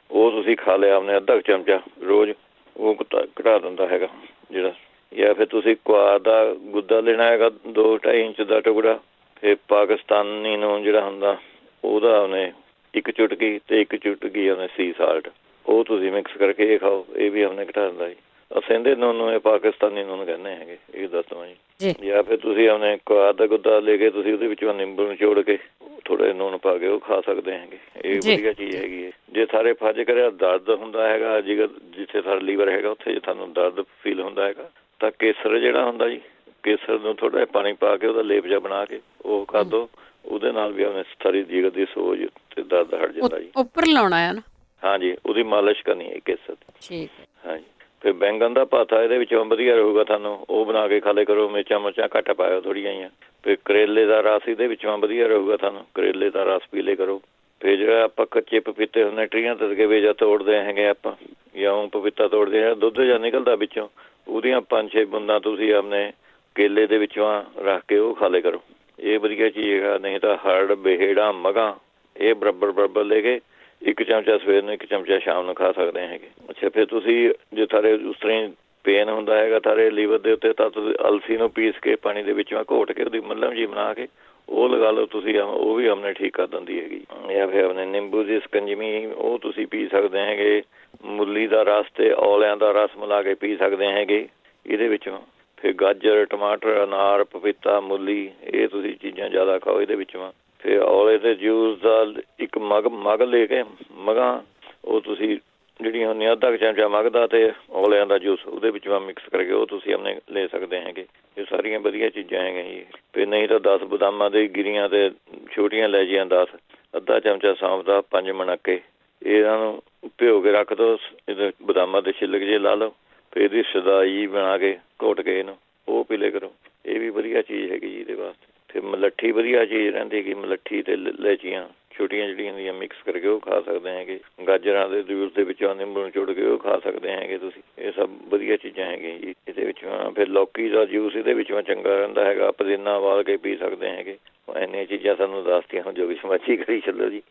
ਉਹ ਤੁਸੀਂ ਖਾ ਲਿਆ ਆਪਣੇ ਅੱਧਾ ਚਮਚਾ ਰੋਜ਼, ਉਹ ਘਟਾ ਦਿੰਦਾ ਹੈਗਾ ਜਿਹੜਾ। ਜਾਂ ਫਿਰ ਤੁਸੀਂ ਕੁਆਰ ਦਾ ਗੁੱਦਾ ਲੈਣਾ ਹੈਗਾ 2-2.5 ਇੰਚ ਦਾ ਟੁਕੜਾ, ਫਿਰ ਪਾਕਿਸਤਾਨੀ ਨੂੰ ਜਿਹੜਾ ਹੁੰਦਾ ਉਹਦਾ ਉਹਨੇ 1 ਚੁਟਕੀ ਅਤੇ 1 ਚੁਟਕੀ ਉਹਨੇ ਸੀ ਸਾਲਟ, ਉਹ ਤੁਸੀਂ ਮਿਕਸ ਕਰਕੇ ਇਹ ਖਾਓ, ਇਹ ਵੀ ਉਹਨੇ ਘਟਾ ਦਿੰਦਾ ਜੀ। ਅਸਹਿੰਦੇ ਨੂਨ ਨੂੰ ਇਹ ਪਾਕਿਸਤਾਨੀ ਨੂਨ ਕਹਿੰਦੇ ਹੈਗੇ, ਇਹ ਦੱਸਵਾਂ ਜੀ। ਜਾਂ ਫਿਰ ਤੁਸੀਂ ਆਪਣੇ ਕੁਆਰ ਦਾ ਗੁੱਦਾ ਲੈ ਕੇ ਤੁਸੀਂ ਉਹਦੇ ਵਿੱਚੋਂ ਨਿੰਬੂ ਨਿਚੋੜ ਕੇ ਥੋੜ੍ਹਾ ਜਿਹਾ ਨੂਨ ਪਾ ਕੇ ਉਹ ਖਾ ਸਕਦੇ ਹੈਗੇ, ਇਹ ਵਧੀਆ ਚੀਜ਼ ਹੈਗੀ ਹੈ। ਜੇ ਸਾਰੇ ਫੱਜ ਕਰਿਆ ਦਰਦ ਹੁੰਦਾ ਹੈਗਾ ਜਿਗਰ ਜਿੱਥੇ ਸਾਡਾ ਲੀਵਰ ਹੈਗਾ ਉੱਥੇ ਜੇ ਤੁਹਾਨੂੰ ਦਰਦ ਫੀਲ ਹੁੰਦਾ ਹੈਗਾ ਤਾਂ ਕੇਸਰ ਜਿਹੜਾ ਹੁੰਦਾ ਜੀ, ਕੇਸਰ ਨੂੰ ਥੋੜ੍ਹਾ ਜਿਹਾ ਪਾਣੀ ਪਾ ਕੇ ਉਹਦਾ ਲੇਪ ਜਿਹਾ ਬਣਾ ਕੇ ਉਹ ਕਰ ਦਿਓ, ਉਹਦੇ ਨਾਲ ਵੀ ਆਪਣੇ ਸਾਰੀ ਜਿਗਰ ਦੀ ਸੋਜ ਅਤੇ ਦਰਦ ਹਟ ਜਾਂਦਾ ਜੀ। ਉੱਪਰ ਲਾਉਣਾ ਹੈ ਨਾ? ਹਾਂਜੀ, ਉਹਦੀ ਮਾਲਿਸ਼ ਕਰਨੀ ਹੈ ਕੇਸਰ ਦੀ। ਠੀਕ ਹੈ। ਹਾਂਜੀ, ਫਿਰ ਬੈਂਗਣ ਦਾ ਭਰਤਾ ਇਹਦੇ ਵਿੱਚੋਂ ਵਧੀਆ ਰਹੂਗਾ ਤੁਹਾਨੂੰ, ਉਹ ਬਣਾ ਕੇ ਖਾ ਲਿਆ ਕਰੋ, ਮਿਰਚਾਂ ਘੱਟ ਪਾਇਓ ਥੋੜ੍ਹੀਆਂ ਜਿਹੀਆਂ। ਫਿਰ ਕਰੇਲੇ ਦਾ ਰਸ ਇਹਦੇ ਵਿੱਚੋਂ ਵਧੀਆ ਰਹੂਗਾ ਤੁਹਾਨੂੰ, ਕਰੇਲੇ ਦਾ ਰਸ ਪੀ ਲਿਆ ਕਰੋ। ਫਿਰ ਜਿਹੜਾ ਆਪਾਂ ਕੱਚੇ ਪਪੀਤੇ ਹੁੰਦੇ ਟਰੀਆਂ ਤਦਕੇ ਵੇਜਾ ਤੋੜਦੇ ਹੈਗੇ ਆਪਾਂ, ਜਾਂ ਉਹ ਪਪੀਤਾ ਤੋੜਦੇ ਹਾਂ ਦੁੱਧ ਜਾਂ ਨਿਕਲਦਾ ਵਿੱਚੋਂ, ਉਹਦੀਆਂ 5-6 ਬੂੰਦਾਂ ਤੁਸੀਂ ਆਪਣੇ ਕੇਲੇ ਦੇ ਵਿੱਚੋਂ ਰੱਖ ਕੇ ਉਹ ਖਾ ਲਿਆ ਕਰੋ, ਇਹ ਵਧੀਆ ਚੀਜ਼ ਹੈਗਾ। ਨਹੀਂ ਤਾਂ ਹਰੜ, ਬੇਹੜਾ, ਮਗਾਂ ਇਹ ਬਰਾਬਰ ਲੈ ਕੇ 1 ਚਮਚਾ ਸਵੇਰ ਨੂੰ 1 ਚਮਚਾ ਸ਼ਾਮ ਨੂੰ ਖਾ ਸਕਦੇ ਹੈਗੇ। ਅੱਛਾ, ਫਿਰ ਤੁਸੀਂ ਜੇ ਥਾਰੇ ਉਸ ਤਰ੍ਹਾਂ ਹੀ ਪੇਨ ਹੁੰਦਾ ਹੈਗਾ ਥਾਰੇ ਲੀਵਰ ਦੇ ਉੱਤੇ ਤਾਂ ਤੁਸੀਂ ਅਲਸੀ ਨੂੰ ਪੀਸ ਕੇ ਪਾਣੀ ਦੇ ਵਿੱਚੋਂ ਘੋਟ ਕੇ ਉਹਦੀ ਮੱਲਮ ਜੀ ਬਣਾ ਕੇ ਉਹ ਲਗਾ ਲਓ ਤੁਸੀਂ, ਉਹ ਵੀ ਆਪਣੇ ਠੀਕ ਕਰ ਦਿੰਦੀ ਹੈਗੀ। ਜਾਂ ਫਿਰ ਆਪਣੇ ਨਿੰਬੂ ਦੀ ਸਕੰਜਮੀ ਉਹ ਤੁਸੀਂ ਪੀ ਸਕਦੇ ਹੈਗੇ, ਮੁੱਲੀ ਦਾ ਰਸ ਅਤੇ ਔਲਿਆਂ ਦਾ ਰਸ ਮਿਲਾ ਕੇ ਪੀ ਸਕਦੇ ਹੈਗੇ ਇਹਦੇ ਵਿੱਚੋਂ। ਫਿਰ ਗਾਜਰ, ਟਮਾਟਰ, ਅਨਾਰ, ਪਪੀਤਾ, ਮੁੱਲੀ ਇਹ ਤੁਸੀਂ ਚੀਜ਼ਾਂ ਜ਼ਿਆਦਾ ਖਾਓ ਇਹਦੇ ਵਿੱਚੋਂ। ਫਿਰ ਔਲੇ ਦੇ ਜੂਸ ਦਾ 1 ਮਗ ਲੈ ਕੇ ਮਗਾਂ ਉਹ ਤੁਸੀਂ ਜਿਹੜੀਆਂ ਹੁੰਦੀਆਂ ਅੱਧਾ ਕੁ ਚਮਚਾ ਮਗਦਾ ਤੇ ਔਲਿਆਂ ਦਾ ਜੂਸ ਉਹਦੇ ਵਿੱਚ ਮਿਕਸ ਕਰਕੇ ਉਹ ਤੁਸੀਂ ਆਪਣੇ ਲੈ ਸਕਦੇ ਹੈਗੇ। ਇਹ ਸਾਰੀਆਂ ਵਧੀਆ ਚੀਜ਼ਾਂ ਹੈਗੀਆਂ ਜੀ। ਫਿਰ ਨਹੀਂ ਤਾਂ 10 ਬਦਾਮਾਂ ਦੇ ਗਿਰੀਆਂ ਤੇ ਛੋਟੀਆਂ ਇਲਾਇਚੀਆਂ 10, ਅੱਧਾ ਚਮਚਾ ਸੌਂਫ ਦਾ, 5 ਮਣਕੇ ਇਹਨਾਂ ਨੂੰ ਭਿਓ ਕੇ ਰੱਖ ਦਿਓ। ਇਹਦੇ ਬਦਾਮਾਂ ਦੇ ਛਿੱਲਕ ਜੇ ਲਾ ਲਓ, ਫਿਰ ਇਹਦੀ ਸਦਾਈ ਬਣਾ ਕੇ ਘੋਟ ਕੇ ਇਹਨੂੰ ਉਹ ਪੀ ਲਿਆ ਕਰੋ। ਇਹ ਵੀ ਵਧੀਆ ਚੀਜ਼ ਹੈਗੀ ਜੀ ਇਹਦੇ ਵਾਸਤੇ। ਫਿਰ ਮਲੱਠੀ ਵਧੀਆ ਚੀਜ਼ ਰਹਿੰਦੀ ਹੈਗੀ, ਮਲੱਠੀ ਤੇ ਇਲਾਇਚੀਆਂ ਛੋਟੀਆਂ ਜਿਹੜੀਆਂ ਹੁੰਦੀਆਂ ਮਿਕਸ ਕਰਕੇ ਉਹ ਖਾ ਸਕਦੇ ਹੈਗੇ। ਗਾਜਰਾਂ ਦੇ ਜੂਸ ਦੇ ਵਿੱਚੋਂ ਨਿੰਬੂ ਨਿਚੋੜ ਕੇ ਉਹ ਖਾ ਸਕਦੇ ਹੈਗੇ ਤੁਸੀਂ। ਇਹ ਸਭ ਵਧੀਆ ਚੀਜ਼ਾਂ ਹੈਗੀਆਂ ਜੀ ਇਹਦੇ ਵਿੱਚ। ਫਿਰ ਲੌਕੀ ਦਾ ਜੂਸ ਇਹਦੇ ਵਿੱਚੋਂ ਚੰਗਾ ਰਹਿੰਦਾ ਹੈਗਾ, ਪੁਦੀਨਾ ਉਬਾਲ ਕੇ ਪੀ ਸਕਦੇ ਹੈਗੇ। ਇੰਨੀਆਂ ਚੀਜ਼ਾਂ ਤੁਹਾਨੂੰ ਦੱਸਤੀਆਂ, ਹੁਣ ਜੋ ਵੀ ਮਰਜ਼ੀ ਕਰੀ ਚੱਲੋ ਜੀ।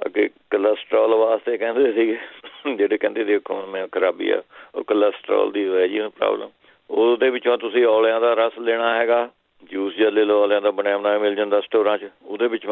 ਅੱਗੇ ਕੋਲੈਸਟਰੋਲ ਵਾਸਤੇ ਕਹਿੰਦੇ ਸੀਗੇ, ਜਿਹੜੇ ਕਹਿੰਦੇ ਦੇਖੋ ਮੈਂ ਖਰਾਬੀ ਆ, ਉਹ ਕੋਲੈਸਟਰੋਲ ਦੀ ਹੋਇਆ ਜੀ ਪ੍ਰੋਬਲਮ। ਉਹਦੇ ਵਿੱਚੋਂ ਤੁਸੀਂ ਔਲਿਆਂ ਦਾ ਰਸ ਲੈਣਾ ਹੈਗਾ, ਜੂਸ ਜਿਹਾ ਲੈ ਲਓ, ਔਲਿਆਂ ਦਾ ਬਣਿਆ ਬਣਾਇਆ ਮਿਲ ਜਾਂਦਾ ਸਟੋਰਾਂ 'ਚ। ਉਹਦੇ ਵਿੱਚ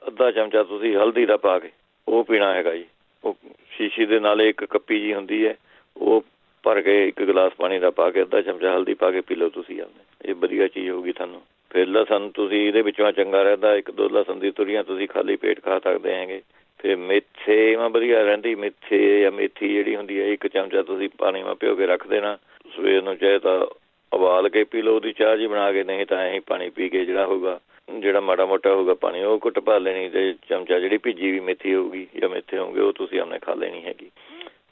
ਅੱਧਾ ਚਮਚਾ ਤੁਸੀਂ ਹਲਦੀ ਦਾ ਪਾ ਕੇ ਉਹ ਪੀਣਾ ਹੈਗਾ ਜੀ। ਉਹ ਸ਼ੀਸ਼ੀ ਦੇ ਨਾਲ ਇੱਕ ਕੱਪੀ ਜੀ ਹੁੰਦੀ ਹੈ, ਉਹ ਭਰ ਕੇ 1 ਗਲਾਸ ਪਾਣੀ ਦਾ ਪਾ ਕੇ ਅੱਧਾ ਚਮਚਾ ਹਲਦੀ ਪਾ ਕੇ ਪੀ ਲਓ ਤੁਸੀਂ ਆਪਣੇ। ਇਹ ਵਧੀਆ ਚੀਜ਼ ਹੋਊਗੀ ਤੁਹਾਨੂੰ। ਫਿਰ ਲਸਣ ਤੁਸੀਂ ਇਹਦੇ ਵਿੱਚੋਂ ਚੰਗਾ ਰਹਿੰਦਾ, 1-2 ਲਸਣ ਦੀ ਤੁਰੀਆਂ ਤੁਸੀਂ ਖਾਲੀ ਪੇਟ ਖਾ ਸਕਦੇ ਹੈਗੇ। ਫਿਰ ਮੇਥੇ ਵਧੀਆ ਰਹਿੰਦੀ, ਮੇਥੇ ਜਾਂ ਮੇਥੀ ਜਿਹੜੀ ਹੁੰਦੀ ਹੈ 1 ਚਮਚਾ ਤੁਸੀਂ ਪਾਣੀ ਭਿਓ ਕੇ ਰੱਖ ਦੇਣਾ। ਸਵੇਰ ਨੂੰ ਚਾਹੇ ਤਾਂ ਉਬਾਲ ਕੇ ਪੀ ਲਓ, ਉਹਦੀ ਚਾਹ ਜੀ ਬਣਾ ਕੇ, ਨਹੀਂ ਤਾਂ ਐਂ ਪਾਣੀ ਪੀ ਕੇ ਜਿਹੜਾ ਹੋਊਗਾ, ਜਿਹੜਾ ਮਾੜਾ ਮੋਟਾ ਹੋਊਗਾ ਪਾਣੀ ਉਹ ਘੁੱਟ ਪਾ ਲੈਣੀ ਤੇ ਚਮਚਾ ਜਿਹੜੀ ਭਿੱਜੀ ਵੀ ਮੇਥੀ ਹੋਊਗੀ ਜਾਂ ਮੇਥੇ ਹੋਣਗੇ ਉਹ ਤੁਸੀਂ ਆਪਣੇ ਖਾ ਲੈਣੀ ਹੈਗੀ।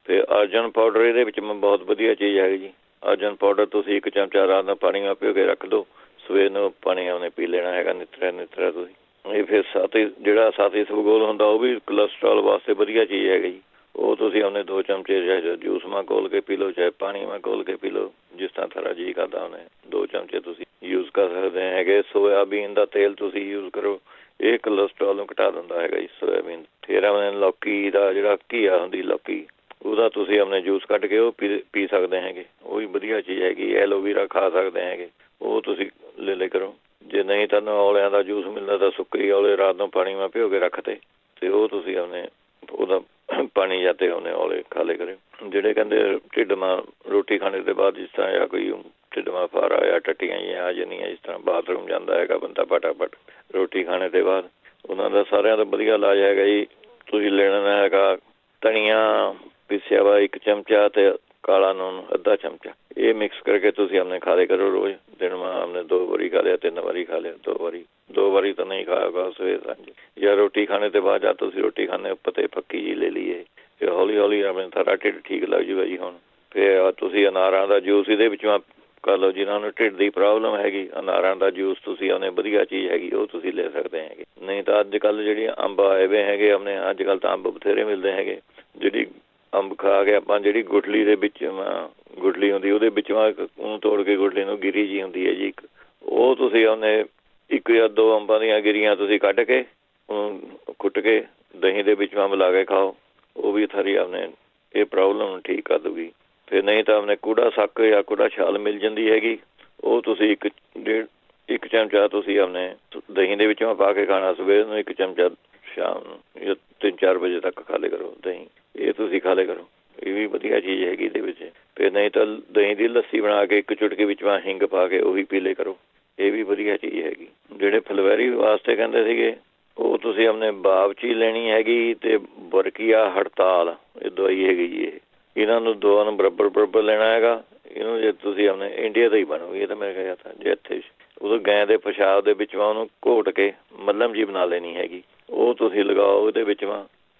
ਫਿਰ ਅਰਜਨ ਪਾਊਡਰ ਇਹਦੇ ਵਿੱਚ ਬਹੁਤ ਵਧੀਆ ਚੀਜ਼ ਹੈਗੀ ਜੀ। ਅਰਜਨ ਪਾਊਡਰ ਤੁਸੀਂ 1 ਚਮਚਾ ਰਾਤ ਨੂੰ ਪਾਣੀ ਭਿਓ ਕੇ ਰੱਖ ਦਿਓ, ਸਵੇਰ ਨੂੰ ਪਾਣੀ ਉਹਨੇ ਪੀ ਲੈਣਾ ਹੈਗਾ ਨਿੱਤਰਾ ਤੁਸੀਂ। ਇਹ ਫਿਰ ਸਾਥੀ ਸਬਗੋਲ ਹੁੰਦਾ, ਉਹ ਵੀ ਕੋਲੈਸਟਰੋਲ ਵਾਸਤੇ ਵਧੀਆ ਚੀਜ਼ ਹੈਗੀ ਜੀ। ਉਹ ਤੁਸੀਂ ਉਹਨੇ 2 ਚਮਚੇ ਚਾਹੇ ਜੂਸ ਘੋਲ ਕੇ ਪੀ ਲਓ, ਚਾਹੇ ਪਾਣੀ ਘੋਲ ਕੇ ਪੀ ਲਓ, ਜਿਸ ਤਰ੍ਹਾਂ ਤੁਹਾਡਾ ਜੀਅ ਕਰਦਾ ਉਹਨੇ 2 ਚਮਚੇ ਤੁਸੀਂ ਯੂਜ਼ ਕਰ ਸਕਦੇ ਹੈਗੇ। ਸੋਇਆਬੀਨ ਦਾ ਤੇਲ ਤੁਸੀਂ ਯੂਜ਼ ਕਰੋ, ਇਹ ਕੋਲੈਸਟਰੋਲ ਨੂੰ ਘਟਾ ਦਿੰਦਾ ਹੈਗਾ ਜੀ ਸੋਇਆਬੀਨ। ਫਿਰ ਆਪਣੇ ਲੌਕੀ ਦਾ ਜਿਹੜਾ ਘੀਆ ਹੁੰਦੀ ਲੌਕੀ, ਉਹਦਾ ਤੁਸੀਂ ਆਪਣੇ ਜੂਸ ਕੱਢ ਕੇ ਉਹ ਪੀ ਸਕਦੇ ਹੈਗੇ, ਉਹ ਵੀ ਵਧੀਆ ਚੀਜ਼ ਹੈਗੀ। ਐਲੋਵੀਰਾ ਖਾ ਸਕਦੇ ਹੈਗੇ, ਉਹ ਤੁਸੀਂ ਲੈ ਲਿਆ ਕਰੋ। ਜੇ ਨਹੀਂ ਤੁਹਾਨੂੰ ਔਲਿਆਂ ਦਾ ਜੂਸ ਮਿਲਦਾ ਤਾਂ ਸੁੱਕੇ ਔਲੇ ਰਾਤ ਨੂੰ ਪਾਣੀ ਭਿਓ ਕੇ ਰੱਖਤੇ ਤੇ ਉਹ ਤੁਸੀਂ ਆਪਣੇ ਉਹਦਾ ਪਾਣੀ ਜਾਂ ਤੇ ਉਹਨੇ ਔਲੇ ਖਾ ਲਿਆ ਕਰਿਓ। ਜਿਹੜੇ ਕਹਿੰਦੇ ਢਿੱਡ ਰੋਟੀ ਖਾਣੇ ਦੇ ਬਾਅਦ ਜਿਸ ਤਰ੍ਹਾਂ ਜਾਂ ਕੋਈ ਢਿੱਡ ਫਾਰਾ ਜਾਂ ਟੱਟੀਆਂ ਜਿਹੀਆਂ ਆ ਜਾਂਦੀਆਂ, ਜਿਸ ਤਰ੍ਹਾਂ ਬਾਥਰੂਮ ਜਾਂਦਾ ਹੈਗਾ ਬੰਦਾ ਫਟਾਫਟ ਰੋਟੀ ਖਾਣੇ ਦੇ ਬਾਅਦ, ਉਹਨਾਂ ਦਾ ਸਾਰਿਆਂ ਦਾ ਵਧੀਆ ਇਲਾਜ ਹੈਗਾ ਜੀ। ਤੁਸੀਂ ਲੈਣਾ ਹੈਗਾ ਧਨੀਆ ਪੀਸਿਆ ਵਾ 1 ਚਮਚਾ ਤੇ ਕਾਲਾ ਨੂਣ ਅੱਧਾ ਚਮਚਾ, ਇਹ ਮਿਕਸ ਕਰਕੇ ਤੁਸੀਂ ਆਪਣੇ ਖਾ ਲਿਆ ਕਰੋ ਰੋਜ਼। ਦਿਨ ਮਾ ਆਪਣੇ 2 ਵਾਰੀ ਖਾ ਲਿਆ, 3 ਵਾਰੀ ਖਾ ਲਿਆ, 2 ਵਾਰੀ ਤਾਂ ਨਹੀਂ ਖਾਏਗਾ ਸਵੇਰ ਸਾਂਝ ਜਾਂ ਰੋਟੀ ਖਾਣੇ ਤੋਂ ਬਾਅਦ। ਜਾਂ ਤੁਸੀਂ ਰੋਟੀ ਖਾਣੇ ਉੱਪਰ ਤੇ ਫੱਕੀ ਜੀ ਲੈ ਲਈਏ, ਫਿਰ ਹੌਲੀ ਹੌਲੀ ਆਪਣੇ ਸਾਰਾ ਢਿੱਡ ਠੀਕ ਲੱਗ ਜੂਗਾ ਜੀ। ਹੁਣ ਫਿਰ ਤੁਸੀਂ ਅਨਾਰਾਂ ਦਾ ਜੂਸ ਇਹਦੇ ਵਿੱਚੋਂ ਕਰ ਲਓ, ਜਿਹਨਾਂ ਨੂੰ ਢਿੱਡ ਦੀ ਪ੍ਰੋਬਲਮ ਹੈਗੀ, ਅਨਾਰਾਂ ਦਾ ਜੂਸ ਤੁਸੀਂ ਉਹਨੇ ਵਧੀਆ ਚੀਜ਼ ਹੈਗੀ ਉਹ ਤੁਸੀਂ ਲੈ ਸਕਦੇ ਹੈਗੇ। ਨਹੀਂ ਤਾਂ ਅੱਜ ਕੱਲ੍ਹ ਜਿਹੜੀਆਂ ਅੰਬ ਆਏ ਵੇ ਹੈਗੇ ਆਪਣੇ, ਅੱਜ ਕੱਲ੍ਹ ਤਾਂ ਅੰਬ ਬਥੇਰੇ ਮਿਲਦੇ ਹੈਗੇ। ਜਿਹੜੀ ਅੰਬ ਖਾ ਕੇ ਆਪਾਂ ਜਿਹੜੀ ਗੁਠਲੀ ਦੇ ਵਿੱਚ ਗੁਠਲੀ ਹੁੰਦੀ ਉਹਦੇ ਵਿੱਚੋਂ ਉਹਨੂੰ ਤੋੜ ਕੇ ਗੁਠਲੀ ਨੂੰ ਗਿਰੀ ਜੀ ਹੁੰਦੀ ਹੈ ਜੀ ਇੱਕ, ਉਹ ਤੁਸੀਂ ਉਹਨੇ 1 ਜਾਂ 2 ਅੰਬਾਂ ਦੀਆਂ ਗਿਰੀਆਂ ਤੁਸੀਂ ਕੱਢ ਕੇ ਉਹਨੂੰ ਕੁੱਟ ਕੇ ਦਹੀਂ ਦੇ ਵਿੱਚ ਮਿਲਾ ਕੇ ਖਾਓ, ਉਹ ਵੀ ਸਾਰੀ ਆਪਣੇ ਇਹ ਪ੍ਰੋਬਲਮ ਨੂੰ ਠੀਕ ਕਰ ਦੂਗੀ। ਫਿਰ ਨਹੀਂ ਤਾਂ ਆਪਣੇ ਕੂੜਾ ਸੱਕ ਜਾਂ ਕੂੜਾ ਛਾਲ ਮਿਲ ਜਾਂਦੀ ਹੈਗੀ, ਉਹ ਤੁਸੀਂ 1 ਚਮਚਾ ਤੁਸੀਂ ਆਪਣੇ ਦਹੀਂ ਦੇ ਵਿੱਚੋਂ ਪਾ ਕੇ ਖਾਣਾ। ਸਵੇਰ ਨੂੰ 1 ਚਮਚਾ, ਸ਼ਾਮ ਨੂੰ ਜਾਂ 3-4 ਵਜੇ ਤੱਕ ਖਾ ਲਿਆ ਕਰੋ ਦਹੀਂ, ਇਹ ਤੁਸੀਂ ਖਾ ਲਿਆ ਕਰੋ। ਇਹ ਵੀ ਵਧੀਆ ਚੀਜ਼ ਹੈਗੀ ਇਹਦੇ ਵਿੱਚ। ਫਿਰ ਨਹੀਂ ਤਾਂ ਦਹੀਂ ਦੀ ਲੱਸੀ ਬਣਾ ਕੇ 1 ਚੁਟਕੀ ਵਿੱਚ ਹਿੰਗ ਪਾ ਕੇ ਉਹ ਵੀ ਪੀ ਲਿਆ ਕਰੋ, ਇਹ ਵੀ ਵਧੀਆ ਚੀਜ਼ ਹੈਗੀ। ਜਿਹੜੇ ਫਲਵੈਰੀ ਵਾਸਤੇ ਕਹਿੰਦੇ ਸੀਗੇ ਉਹ ਤੁਸੀਂ ਆਪਣੇ ਬਾਵਚੀ ਲੈਣੀ ਹੈਗੀ ਤੇ ਬਰਕੀਆ ਹੜਤਾਲ, ਇਹ ਦਵਾਈ ਹੈਗੀ ਜੀ। ਇਹਨਾਂ ਨੂੰ ਦੋਵਾਂ ਨੂੰ ਬਰਾਬਰ ਲੈਣਾ ਹੈਗਾ। ਇਹਨੂੰ ਜੇ ਤੁਸੀਂ ਆਪਣੇ ਇੰਡੀਆ ਦਾ ਹੀ ਬਣੋਗੇ, ਇਹ ਤਾਂ ਮੈਂ ਕਿਹਾ ਤਾਂ ਜੇ ਇੱਥੇ ਉਦੋਂ ਗਾਂ ਦੇ ਪਿਸ਼ਾਬ ਦੇ ਵਿੱਚੋਂ ਉਹਨੂੰ ਘੋਟ ਕੇ ਮੱਲਮ ਜੀ ਬਣਾ ਲੈਣੀ ਹੈਗੀ, ਉਹ ਤੁਸੀਂ ਲਗਾਓ ਉਹਦੇ ਵਿੱਚ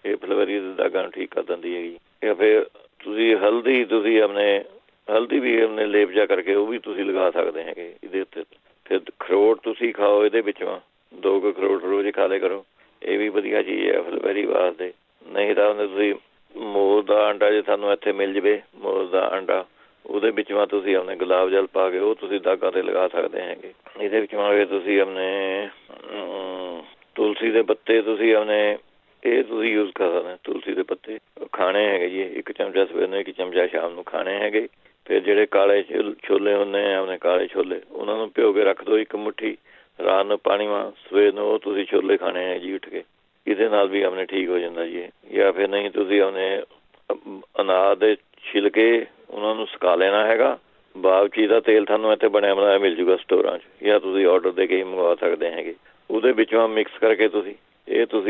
ਇਹ ਫਲਵੈਰੀ ਦੇ ਦਾਗਾਂ ਨੂੰ ਠੀਕ ਕਰ ਦਿੰਦੀ ਹੈਗੀ। ਜਾਂ ਫਿਰ ਤੁਸੀਂ ਹਲਦੀ ਵੀ ਆਪਣੇ ਲੇਪ ਜਾ ਕਰਕੇ ਉਹ ਵੀ ਤੁਸੀਂ ਲਗਾ ਸਕਦੇ ਹੈਗੇ ਇਹਦੇ ਉੱਤੇ। ਫਿਰ ਅਖਰੋਟ ਤੁਸੀਂ ਖਾਓ, ਇਹਦੇ ਵਿੱਚ 2 ਅਖਰੋਟ ਰੋਜ਼ ਖਾ ਲਿਆ ਕਰੋ, ਇਹ ਵੀ ਵਧੀਆ ਚੀਜ਼ ਹੈ ਫਲਵੈਰੀ ਵਾਸਤੇ। ਨਹੀਂ ਤਾਂ ਤੁਸੀਂ ਮੋਰ ਦਾ ਅੰਡਾ ਜੇ ਤੁਹਾਨੂੰ ਇੱਥੇ ਮਿਲ ਜਾਵੇ, ਮੋਰ ਦਾ ਅੰਡਾ ਉਹਦੇ ਵਿੱਚ ਤੁਸੀਂ ਆਪਣੇ ਗੁਲਾਬ ਜਲ ਪਾ ਕੇ ਉਹ ਤੁਸੀਂ ਦਾਗਾਂ 'ਤੇ ਲਗਾ ਸਕਦੇ ਹੈਗੇ। ਇਹਦੇ ਵਿੱਚ ਤੁਸੀਂ ਆਪਣੇ ਤੁਲਸੀ ਦੇ ਪੱਤੇ ਤੁਸੀਂ ਆਪਣੇ ਇਹ ਤੁਸੀਂ ਯੂਜ਼ ਕਰ ਸਕਦੇ। ਤੁਲਸੀ ਦੇ ਪੱਤੇ ਖਾਣੇ ਹੈਗੇ ਜੀ, 1 ਚਮਚਾ ਸਵੇਰ ਨੂੰ, 1 ਚਮਚਾ ਸ਼ਾਮ ਨੂੰ ਖਾਣੇ ਹੈਗੇ। ਫਿਰ ਜਿਹੜੇ ਕਾਲੇ ਛੋਲੇ ਹੁੰਦੇ ਆ ਆਪਣੇ ਕਾਲੇ ਛੋਲੇ, ਉਹਨਾਂ ਨੂੰ ਭਿਓ ਕੇ ਰੱਖ ਦਿਓ 1 ਮੁੱਠੀ, ਰਾਤ ਨੂੰ ਪਾਣੀ ਸਵੇਰ ਨੂੰ ਉਹ ਤੁਸੀਂ ਛੋਲੇ ਖਾਣੇ ਹੈ ਜੀ ਉੱਠ ਕੇ, ਇਹਦੇ ਨਾਲ ਵੀ ਆਪਣੇ ਠੀਕ ਹੋ ਜਾਂਦਾ ਜੀ। ਜਾਂ ਫਿਰ ਨਹੀਂ ਤੁਸੀਂ ਆਪਣੇ ਅਨਾਰ ਦੇ ਛਿਲਕੇ ਉਹਨਾਂ ਨੂੰ ਸੁਕਾ ਲੈਣਾ ਹੈਗਾ। ਬਾਵਚੀ ਦਾ ਤੇਲ ਤੁਹਾਨੂੰ ਇੱਥੇ ਬਣਿਆ ਬਣਾਇਆ ਮਿਲ ਜੂਗਾ ਸਟੋਰਾਂ 'ਚ, ਜਾਂ ਤੁਸੀਂ ਔਡਰ ਦੇ ਕੇ ਹੀ ਮੰਗਵਾ ਸਕਦੇ ਹੈਗੇ। ਉਹਦੇ ਵਿੱਚੋਂ ਮਿਕਸ ਕਰਕੇ ਤੁਸੀਂ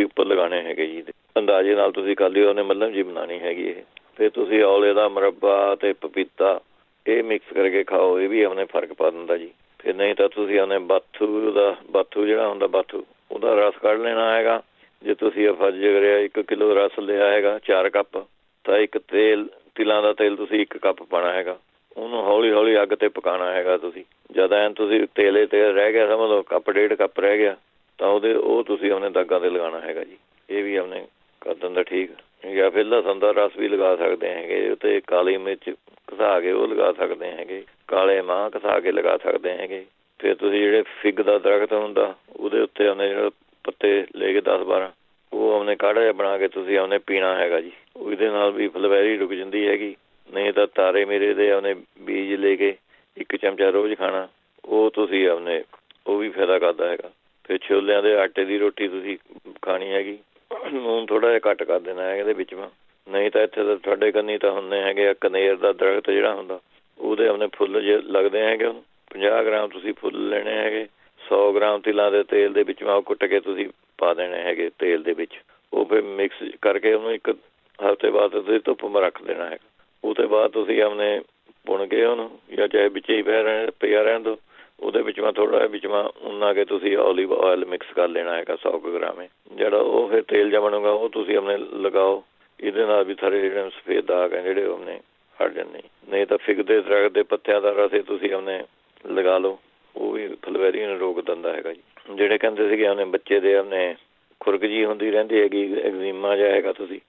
ਉੱਪਰ ਲਗਾਉਣੇ ਹੈਗੇ ਜੀ। ਅੰਦਾਜ਼ੇ ਨਾਲ ਤੁਸੀਂ ਕਰ ਲਿਓ, ਉਹਨੇ ਮੱਲਮ ਜੀ ਬਣਾਉਣੀ ਹੈਗੀ ਇਹ। ਫਿਰ ਤੁਸੀਂ ਔਲੇ ਦਾ ਮੁਰੱਬਾ ਤੇ ਪਪੀਤਾ ਇਹ ਮਿਕਸ ਕਰਕੇ ਖਾਓ, ਇਹ ਵੀ ਆਪਣੇ ਫਰਕ ਪਾ ਦਿੰਦਾ ਜੀ। ਫਿਰ ਨਹੀਂ ਤਾਂ ਤੁਸੀਂ ਆਪਣੇ ਬਾਥੂ ਜਿਹੜਾ ਹੁੰਦਾ ਬਾਥੂ ਉਹਦਾ ਰਸ ਕੱਢ ਲੈਣਾ ਹੈਗਾ। ਜੇ ਤੁਸੀਂ ਕਰਿਆ 1 ਕਿਲੋ ਰਸ ਲਿਆ ਹੈਗਾ 4 ਕੱਪ, ਤਾਂ ਇੱਕ ਤਿਲਾਂ ਦਾ ਤੇਲ ਤੁਸੀਂ 1 ਕੱਪ ਪਾਉਣਾ ਹੈਗਾ। ਉਹਨੂੰ ਹੌਲੀ ਹੌਲੀ ਅੱਗ ਤੇ ਪਕਾਉਣਾ ਹੈਗਾ ਤੁਸੀਂ। ਜਦ ਐਨ ਤੁਸੀਂ ਤੇਲ ਰਹਿ ਗਿਆ, ਸਮਝ ਲਓ ਕੱਪ 1.5 ਕੱਪ ਰਹਿ ਗਿਆ, ਤਾਂ ਉਹ ਤੁਸੀਂ ਆਪਣੇ ਦਾਗਾਂ ਤੇ ਲਗਾਉਣਾ ਹੈਗਾ ਜੀ। ਇਹ ਵੀ ਆਪਣੇ ਕਰ ਦਿੰਦਾ ਠੀਕ। ਜਾਂ ਫਿਰ ਲਸਣ ਦਾ ਰਸ ਵੀ ਲਗਾ ਸਕਦੇ ਹੈਗੇ ਉੱਤੇ, ਕਾਲੀ ਮਿਰਚ ਘਸਾ ਕੇ ਉਹ ਲਗਾ ਸਕਦੇ ਹੈਗੇ, ਕਾਲੇ ਮਾਂਹ ਘਸਾ ਕੇ ਲਗਾ ਸਕਦੇ ਹੈਗੇ। ਫਿਰ ਤੁਸੀਂ ਜਿਹੜੇ ਫਿੱਗ ਦਾ ਦਰਖਤ ਹੁੰਦਾ ਉਹਦੇ ਉੱਤੇ ਆਪਣੇ ਜਿਹੜਾ ਪੱਤੇ ਲੈ ਕੇ 10-12 ਉਹ ਆਪਣੇ ਕਾੜਾ ਜਿਹਾ ਬਣਾ ਕੇ ਤੁਸੀਂ ਆਪਣੇ ਪੀਣਾ ਹੈਗਾ ਜੀ। ਉਹਦੇ ਨਾਲ ਵੀ ਫਲਵੈਰੀ ਰੁਕ ਜਾਂਦੀ ਹੈਗੀ। ਨਹੀਂ ਤਾਂ ਤਾਰੇ ਮੇਰੇ ਦੇ ਆਪਣੇ ਬੀਜ ਲੈ ਕੇ 1 ਚਮਚਾ ਰੋਜ਼ ਖਾਣਾ, ਉਹ ਤੁਸੀਂ ਆਪਣੇ ਉਹ ਵੀ ਫਾਇਦਾ ਕਰਦਾ ਹੈਗਾ। ਫਿਰ ਛੋਲਿਆਂ ਦੇ ਆਟੇ ਦੀ ਰੋਟੀ ਤੁਸੀਂ ਖਾਣੀ ਹੈਗੀ, ਨੂਨ ਥੋੜ੍ਹਾ ਜਿਹਾ ਘੱਟ ਕਰ ਦੇਣਾ ਹੈਗਾ ਇਹਦੇ ਵਿੱਚ। ਨਹੀਂ ਤਾਂ ਇੱਥੇ ਤਾਂ ਤੁਹਾਡੇ ਕੰਨੀ ਤਾਂ ਹੁੰਦੇ ਹੈਗੇ ਆ ਕਨੇਰ ਦਾ ਦਰਖਤ ਜਿਹੜਾ ਹੁੰਦਾ, ਉਹਦੇ ਆਪਣੇ ਫੁੱਲ ਜੇ ਲੱਗਦੇ ਹੈਗੇ। ਉਹਨੂੰ 50 ਗ੍ਰਾਮ ਤੁਸੀਂ ਫੁੱਲ ਲੈਣੇ ਹੈਗੇ। 100 ਗ੍ਰਾਮ ਤਿਲਾਂ ਦੇ ਤੇਲ ਦੇ ਵਿੱਚ ਉਹ ਕੁੱਟ ਕੇ ਤੁਸੀਂ ਪਾ ਦੇਣੇ ਹੈਗੇ ਤੇਲ ਦੇ ਵਿੱਚ। ਉਹ ਫਿਰ ਮਿਕਸ ਕਰਕੇ ਉਹਨੂੰ 1 ਹਫ਼ਤੇ ਬਾਅਦ ਤੁਸੀਂ ਧੁੱਪ ਮ ਰੱਖ ਦੇਣਾ ਹੈਗਾ। ਉਹ ਤੋਂ ਬਾਅਦ ਤੁਸੀਂ ਆਪਣੇ ਭੁਣ ਕੇ ਉਹਨੂੰ, ਜਾਂ ਚਾਹੇ ਵਿੱਚ ਹੀ ਪਿਆ ਰਹਿਣ ਦਿਓ, ਉਹਦੇ ਵਿੱਚ ਥੋੜ੍ਹਾ ਜਿਹਾ ਵਿੱਚ ਉਨਾ ਕੇ ਤੁਸੀਂ ਓਲੀਵ ਆਇਲ ਮਿਕਸ ਕਰ ਲੈਣਾ ਹੈਗਾ 100 ਗ੍ਰਾਮ। ਜਿਹੜਾ ਉਹ ਫਿਰ ਤੇਲ ਜਿਹਾ ਬਣੂਗਾ ਉਹ ਤੁਸੀਂ ਆਪਣੇ ਲਗਾਓ। ਇਹਦੇ ਨਾਲ ਵੀ ਸਾਰੇ ਜਿਹੜੇ ਸਫੇਦ ਦਾਗ ਹੈ ਜਿਹੜੇ ਉਹਨੇ ਹਟ ਜਾਂਦੇ। ਨਹੀਂ ਤਾਂ ਫਿੱਗ ਦੇ ਦਰਖਤ ਦੇ ਪੱਤਿਆਂ ਦਾ ਰਸ ਤੁਸੀਂ ਆਪਣੇ ਲਗਾ ਲਓ, ਉਹ ਵੀ ਫਲਵੈਰੀ ਨੂੰ ਰੋਕ ਦਿੰਦਾ ਹੈਗਾ ਜੀ। ਜਿਹੜੇ ਕਹਿੰਦੇ ਸੀਗੇ ਆਪਣੇ ਬੱਚੇ ਦੇ ਆਪਣੇ ਖੁਰਕ ਜਿਹੀ ਹੁੰਦੀ ਰਹਿੰਦੀ ਹੈਗੀ, ਐਗਜ਼ੀਮਾ ਜਿਹਾ ਹੈਗਾ, ਤੁਸੀਂ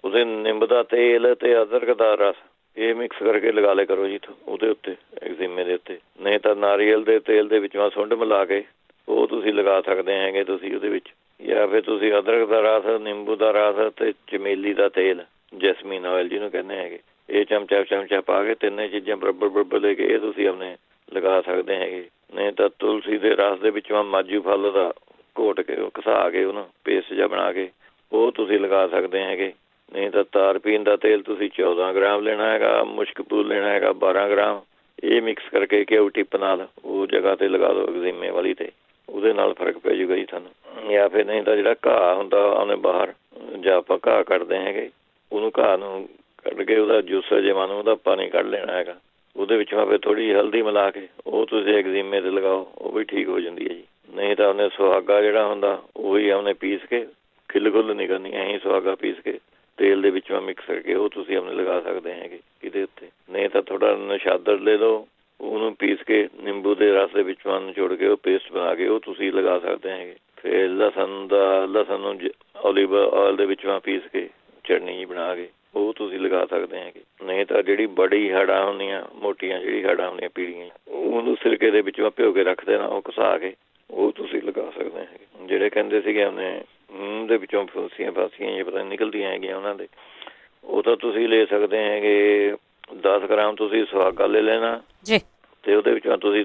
ਉਹਦੇ ਨਿੰਬ ਦਾ ਤੇਲ ਅਤੇ ਅਦਰਕ ਦਾ ਰਸ ਇਹ ਮਿਕਸ ਕਰਕੇ ਲਗਾ ਲਿਆ ਕਰੋ ਜੀ ਉਹਦੇ ਉੱਤੇ, ਐਗਜ਼ੀਮੇ ਦੇ ਉੱਤੇ। ਨਹੀਂ ਤਾਂ ਨਾਰੀਅਲ ਦੇ ਤੇਲ ਦੇ ਵਿੱਚ ਸੁੰਡ ਮਿਲਾ ਕੇ ਉਹ ਤੁਸੀਂ ਲਗਾ ਸਕਦੇ ਹੈਗੇ ਤੁਸੀਂ ਉਹਦੇ ਵਿੱਚ। ਜਾਂ ਫਿਰ ਤੁਸੀਂ ਅਦਰਕ ਦਾ ਰਸ, ਨਿੰਬੂ ਦਾ ਰਸ ਅਤੇ ਚਮੇਲੀ ਦਾ ਤੇਲ, ਜੈਸਮੀਨ ਆਇਲ ਜਿਹਨੂੰ ਕਹਿੰਦੇ ਹੈਗੇ, ਇਹ ਚਮਚਾ ਪਾ ਕੇ ਤਿੰਨੇ ਚੀਜ਼ਾਂ ਬਰਾਬਰ ਲੈ ਕੇ ਇਹ ਤੁਸੀਂ ਆਪਣੇ ਲਗਾ ਸਕਦੇ ਹੈਗੇ। ਨਹੀਂ ਤਾਂ ਤੁਲਸੀ ਦੇ ਰਸ ਦੇ ਵਿੱਚ ਮਾਜੂ ਫਲ ਦਾ ਘੋਟ ਕੇ ਉਹ ਘਸਾ ਕੇ ਉਹਨੂੰ ਪੇਸਟ ਜਿਹਾ ਬਣਾ ਕੇ ਉਹ ਤੁਸੀਂ ਲਗਾ ਸਕਦੇ ਹੈਗੇ। ਨਹੀਂ ਤਾਂ ਤਾਰਪੀਨ ਦਾ ਤੇਲ ਤੁਸੀਂ 14 ਗ੍ਰਾਮ ਲੈਣਾ ਹੈਗਾ, ਮੁਸ਼ਕ ਫੂਲ ਲੈਣਾ ਹੈਗਾ 12 ਗ੍ਰਾਮ। ਇਹ ਮਿਕਸ ਕਰਕੇ ਘਿਓ ਟਿੱਪ ਨਾਲ ਉਹ ਜਗ੍ਹਾ 'ਤੇ ਲਗਾ ਦਿਓ ਐਗਜ਼ੀਮੇ ਵਾਲੀ 'ਤੇ, ਉਹਦੇ ਨਾਲ ਫਰਕ ਪੈ ਜਾਊਗਾ ਜੀ ਤੁਹਾਨੂੰ। ਜਾਂ ਫਿਰ ਨਹੀਂ ਤਾਂ ਜਿਹੜਾ ਘਾਹ ਹੁੰਦਾ ਉਹਨੇ ਬਾਹਰ, ਜਾਂ ਆਪਾਂ ਘਾਹ ਕੱਢਦੇ ਹੈਗੇ, ਉਹਨੂੰ ਘਾਹ ਨੂੰ ਕੱਢ ਕੇ ਉਹਦਾ ਜੂਸਰ ਜੇ ਨੂੰ ਉਹਦਾ ਪਾਣੀ ਕੱਢ ਲੈਣਾ ਹੈਗਾ। ਉਹਦੇ ਵਿੱਚ ਫਿਰ ਥੋੜ੍ਹੀ ਜਿਹੀ ਹਲਦੀ ਮਿਲਾ ਕੇ ਉਹ ਤੁਸੀਂ ਐਗਜ਼ੀਮੇ 'ਤੇ ਲਗਾਓ, ਉਹ ਵੀ ਠੀਕ ਹੋ ਜਾਂਦੀ ਹੈ ਜੀ। ਨਹੀਂ ਤਾਂ ਉਹਨੇ ਸੁਹਾਗਾ ਜਿਹੜਾ ਹੁੰਦਾ ਉਹੀ ਉਹਨੇ ਪੀਸ ਕੇ ਖਿੱਲ ਨਹੀਂ ਕਰਨੀ, ਐਂ ਸੁਹਾਗਾ ਪੀਸ ਕੇ ਤੇਲ ਦੇ ਵਿੱਚ ਮਿਕਸ ਕਰਕੇ ਉਹ ਤੁਸੀਂ ਆਪਣੇ ਲਗਾ ਸਕਦੇ ਹੈਗੇ ਇਹਦੇ ਉੱਤੇ। ਨਹੀਂ ਤਾਂ ਥੋੜ੍ਹਾ ਨਸ਼ਾਦਰ ਲੈ ਲਓ, ਉਹਨੂੰ ਪੀਸ ਕੇ ਨਿੰਬੂ ਦੇ ਰਸ ਦੇ ਵਿੱਚ ਨਿਚੋੜ ਕੇ ਉਹ ਪੇਸਟ ਬਣਾ ਕੇ ਉਹ ਤੁਸੀਂ ਲਗਾ ਸਕਦੇ ਹੈਗੇ। ਫਿਰ ਲਸਣ ਨੂੰ ਓਲੀਵ ਆਇਲ ਦੇ ਵਿੱਚ ਪੀਸ ਕੇ ਚਟਨੀ ਜਿਹੀ ਬਣਾ ਕੇ ਉਹ ਤੁਸੀਂ ਲਗਾ ਸਕਦੇ ਹੈਗੇ। ਨਹੀਂ ਤਾਂ ਜਿਹੜੀ ਬੜੀ ਹੜਾਂ ਹੁੰਦੀਆਂ, ਮੋਟੀਆਂ ਜਿਹੜੀ ਹੜਾਂ ਹੁੰਦੀਆਂ ਪੀੜੀਆਂ, ਉਹਨੂੰ ਸਿਰਕੇ ਦੇ ਵਿੱਚ ਭਿਓ ਕੇ ਰੱਖ ਦੇਣਾ, ਉਹ ਘਸਾ ਕੇ ਉਹ ਤੁਸੀਂ ਲਗਾ ਸਕਦੇ ਹੈਗੇ। ਜਿਹੜੇ ਕਹਿੰਦੇ ਸੀਗੇ ਉਹਨੇ ਮੂੰਹ ਦੇ ਵਿੱਚੋਂ ਫਾਸੀਆਂ ਜੇ ਪਤਾ ਨਿਕਲਦੀਆਂ ਹੈਗੀਆਂ ਉਹਨਾਂ ਦੇ, ਉਹ ਤਾਂ ਤੁਸੀਂ ਲੈ ਸਕਦੇ ਹੈਗੇ। 10 ਗ੍ਰਾਮ ਤੁਸੀਂ ਸੁਹਾਗਾ ਲੈ ਲੈਣਾ ਜੀ, ਤੇ ਉਹਦੇ ਵਿੱਚੋਂ ਤੁਸੀਂ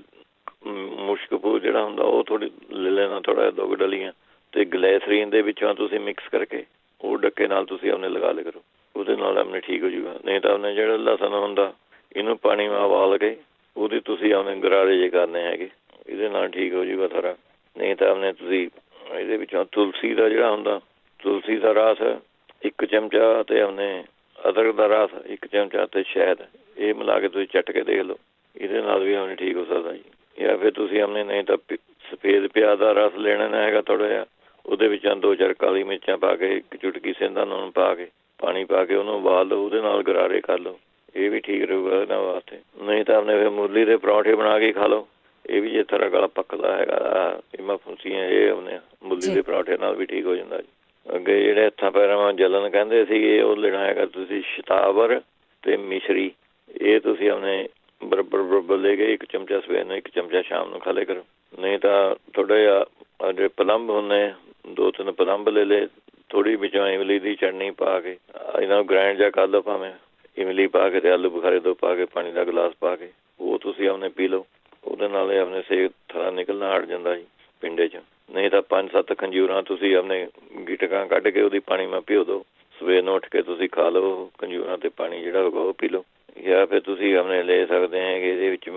ਮੁਸ਼ਕ ਫੂਲ ਜਿਹੜਾ ਹੁੰਦਾ ਉਹ ਥੋੜ੍ਹੀ ਲੈ ਲੈਣਾ, ਥੋੜ੍ਹਾ ਜਿਹਾ 2 ਡਲੀਆਂ, ਤੇ ਗਲੈਸਰੀਨ ਦੇ ਵਿੱਚੋਂ ਤੁਸੀਂ ਮਿਕਸ ਕਰਕੇ ਉਹ ਡੱਕੇ ਨਾਲ ਤੁਸੀਂ ਆਪਣੇ ਲਗਾ ਲਿਆ ਕਰੋ, ਉਹਦੇ ਨਾਲ ਆਪਣੇ ਠੀਕ ਹੋ ਜੂਗਾ। ਨਹੀਂ ਤਾਂ ਆਪਣੇ ਜਿਹੜਾ ਲਸਣ ਹੁੰਦਾ ਇਹਨੂੰ ਪਾਣੀ ਵਿੱਚ ਉਬਾਲ ਕੇ ਉਹਦੀ ਤੁਸੀਂ ਆਪਣੇ ਗਰਾਰੇ ਜੇ ਕਰਨੇ ਹੈਗੇ, ਇਹਦੇ ਨਾਲ ਠੀਕ ਹੋ ਜੂਗਾ ਸਾਰਾ। ਨਹੀਂ ਤਾਂ ਆਪਣੇ ਤੁਸੀਂ ਇਹਦੇ ਵਿੱਚੋਂ ਤੁਲਸੀ ਦਾ ਜਿਹੜਾ ਹੁੰਦਾ, ਤੁਲਸੀ ਦਾ ਰਸ 1 ਚਮਚਾ ਅਤੇ ਆਪਣੇ ਅਦਰਕ ਦਾ ਰਸ 1 ਚਮਚਾ ਅਤੇ ਸ਼ਹਿਦ ਇਹ ਮਿਲਾ ਕੇ ਤੁਸੀਂ ਚੱਟ ਕੇ ਦੇਖ ਲਓ, ਇਹਦੇ ਨਾਲ ਵੀ ਆਪਣੇ ਠੀਕ ਹੋ ਸਕਦਾ ਜੀ। ਜਾਂ ਫਿਰ ਤੁਸੀਂ ਆਪਣੇ ਨਹੀਂ ਤਾਂ ਸਫੇਦ ਪਿਆਜ਼ ਦਾ ਰਸ ਲੈਣਾ ਹੈਗਾ ਥੋੜ੍ਹਾ ਜਿਹਾ, ਉਹਦੇ ਵਿੱਚ 2-4 ਕਾਲੀ ਮਿਰਚਾਂ ਪਾ ਕੇ 1 ਚੁਟਕੀ ਸਿੰਧਾ ਨੂਣ ਪਾ ਕੇ ਪਾਣੀ ਪਾ ਕੇ ਉਹਨੂੰ ਉਬਾਲ ਲਓ, ਉਹਦੇ ਨਾਲ ਗਰਾਰੇ ਕਰ ਲਓ, ਇਹ ਵੀ ਠੀਕ ਰਹੂਗਾ ਇਹਨਾਂ ਵਾਸਤੇ। ਨਹੀਂ ਤਾਂ ਆਪਣੇ ਫਿਰ ਮੂਲੀ ਦੇ ਪਰੌਂਠੇ ਬਣਾ ਕੇ ਖਾ ਲਓ, ਇਹ ਵੀ ਜੇ ਥੋੜ੍ਹਾ ਗਲਾ ਪੱਕਦਾ ਹੈਗਾ ਇਮਾਂ ਫੁੰਸੀਆਂ ਇਹ ਆਪਣੇ ਮੂਲੀ ਦੇ ਪਰੌਂਠੇ ਨਾਲ ਵੀ ਠੀਕ ਹੋ ਜਾਂਦਾ ਜੀ। ਅੱਗੇ ਜਿਹੜੇ ਹੱਥਾਂ ਪੈਰਾਂ ਜਲਨ ਕਹਿੰਦੇ ਸੀਗੇ ਉਹ ਲੈਣਾ ਹੈਗਾ ਤੁਸੀਂ ਸ਼ਤਾਵਰ ਅਤੇ ਮਿਸ਼ਰੀ, ਇਹ ਤੁਸੀਂ ਆਪਣੇ ਬਰਾਬਰ ਲੈ ਕੇ 1 ਚਮਚਾ ਸਵੇਰ ਨੂੰ 1 ਚਮਚਾ ਸ਼ਾਮ ਨੂੰ ਖਾ ਲਿਆ ਕਰੋ। ਨਹੀਂ ਤਾਂ ਥੋੜ੍ਹਾ ਜਿਹਾ ਜਿਹੜੇ ਪਲੰਬ ਹੁੰਦੇ 2-3 ਪਲੰਬ ਲੈ ਲਏ, ਥੋੜ੍ਹੀ ਵਿੱਚੋਂ ਇਮਲੀ ਦੀ ਚਟਨੀ ਪਾ ਕੇ ਇਹਨਾਂ ਨੂੰ ਗ੍ਰਾਇੰਡ ਜਿਹਾ ਕਰ ਲਓ, ਭਾਵੇਂ ਇਮਲੀ ਪਾ ਕੇ ਅਤੇ ਆਲੂ ਬੁਖਾਰੇ 2 ਪਾ ਕੇ ਪਾਣੀ ਦਾ ਗਲਾਸ ਪਾ ਕੇ ਉਹ ਤੁਸੀਂ ਆਪਣੇ ਪੀ ਲਓ, ਉਹਦੇ ਨਾਲ ਆਪਣੇ ਸਿਹਤ ਥੋੜ੍ਹਾ ਨਿਕਲਣਾ ਹਟ ਜਾਂਦਾ ਜੀ ਪਿੰਡੇ 'ਚ। ਨਹੀਂ ਤਾਂ 5-7 ਖੰਜੂਰਾਂ ਤੁਸੀਂ ਆਪਣੇ ਗਿਟਕਾਂ ਕੱਢ ਕੇ ਉਹਦੀ ਪਾਣੀ ਮੈਂ ਭਿਓ ਦਿਓ, ਸਵੇਰ ਨੂੰ ਉੱਠ ਕੇ ਤੁਸੀਂ ਖਾ ਲਓ ਖੰਜੂਰਾਂ ਅਤੇ ਪਾਣੀ ਜਿਹੜਾ ਹੋਗਾ ਉਹ ਪੀ ਲਓ। ਜਾਂ ਫਿਰ ਤੁਸੀਂ ਆਪਣੇ ਲੈ ਸਕਦੇ ਹੈਗੇ ਇਹਦੇ ਵਿੱਚ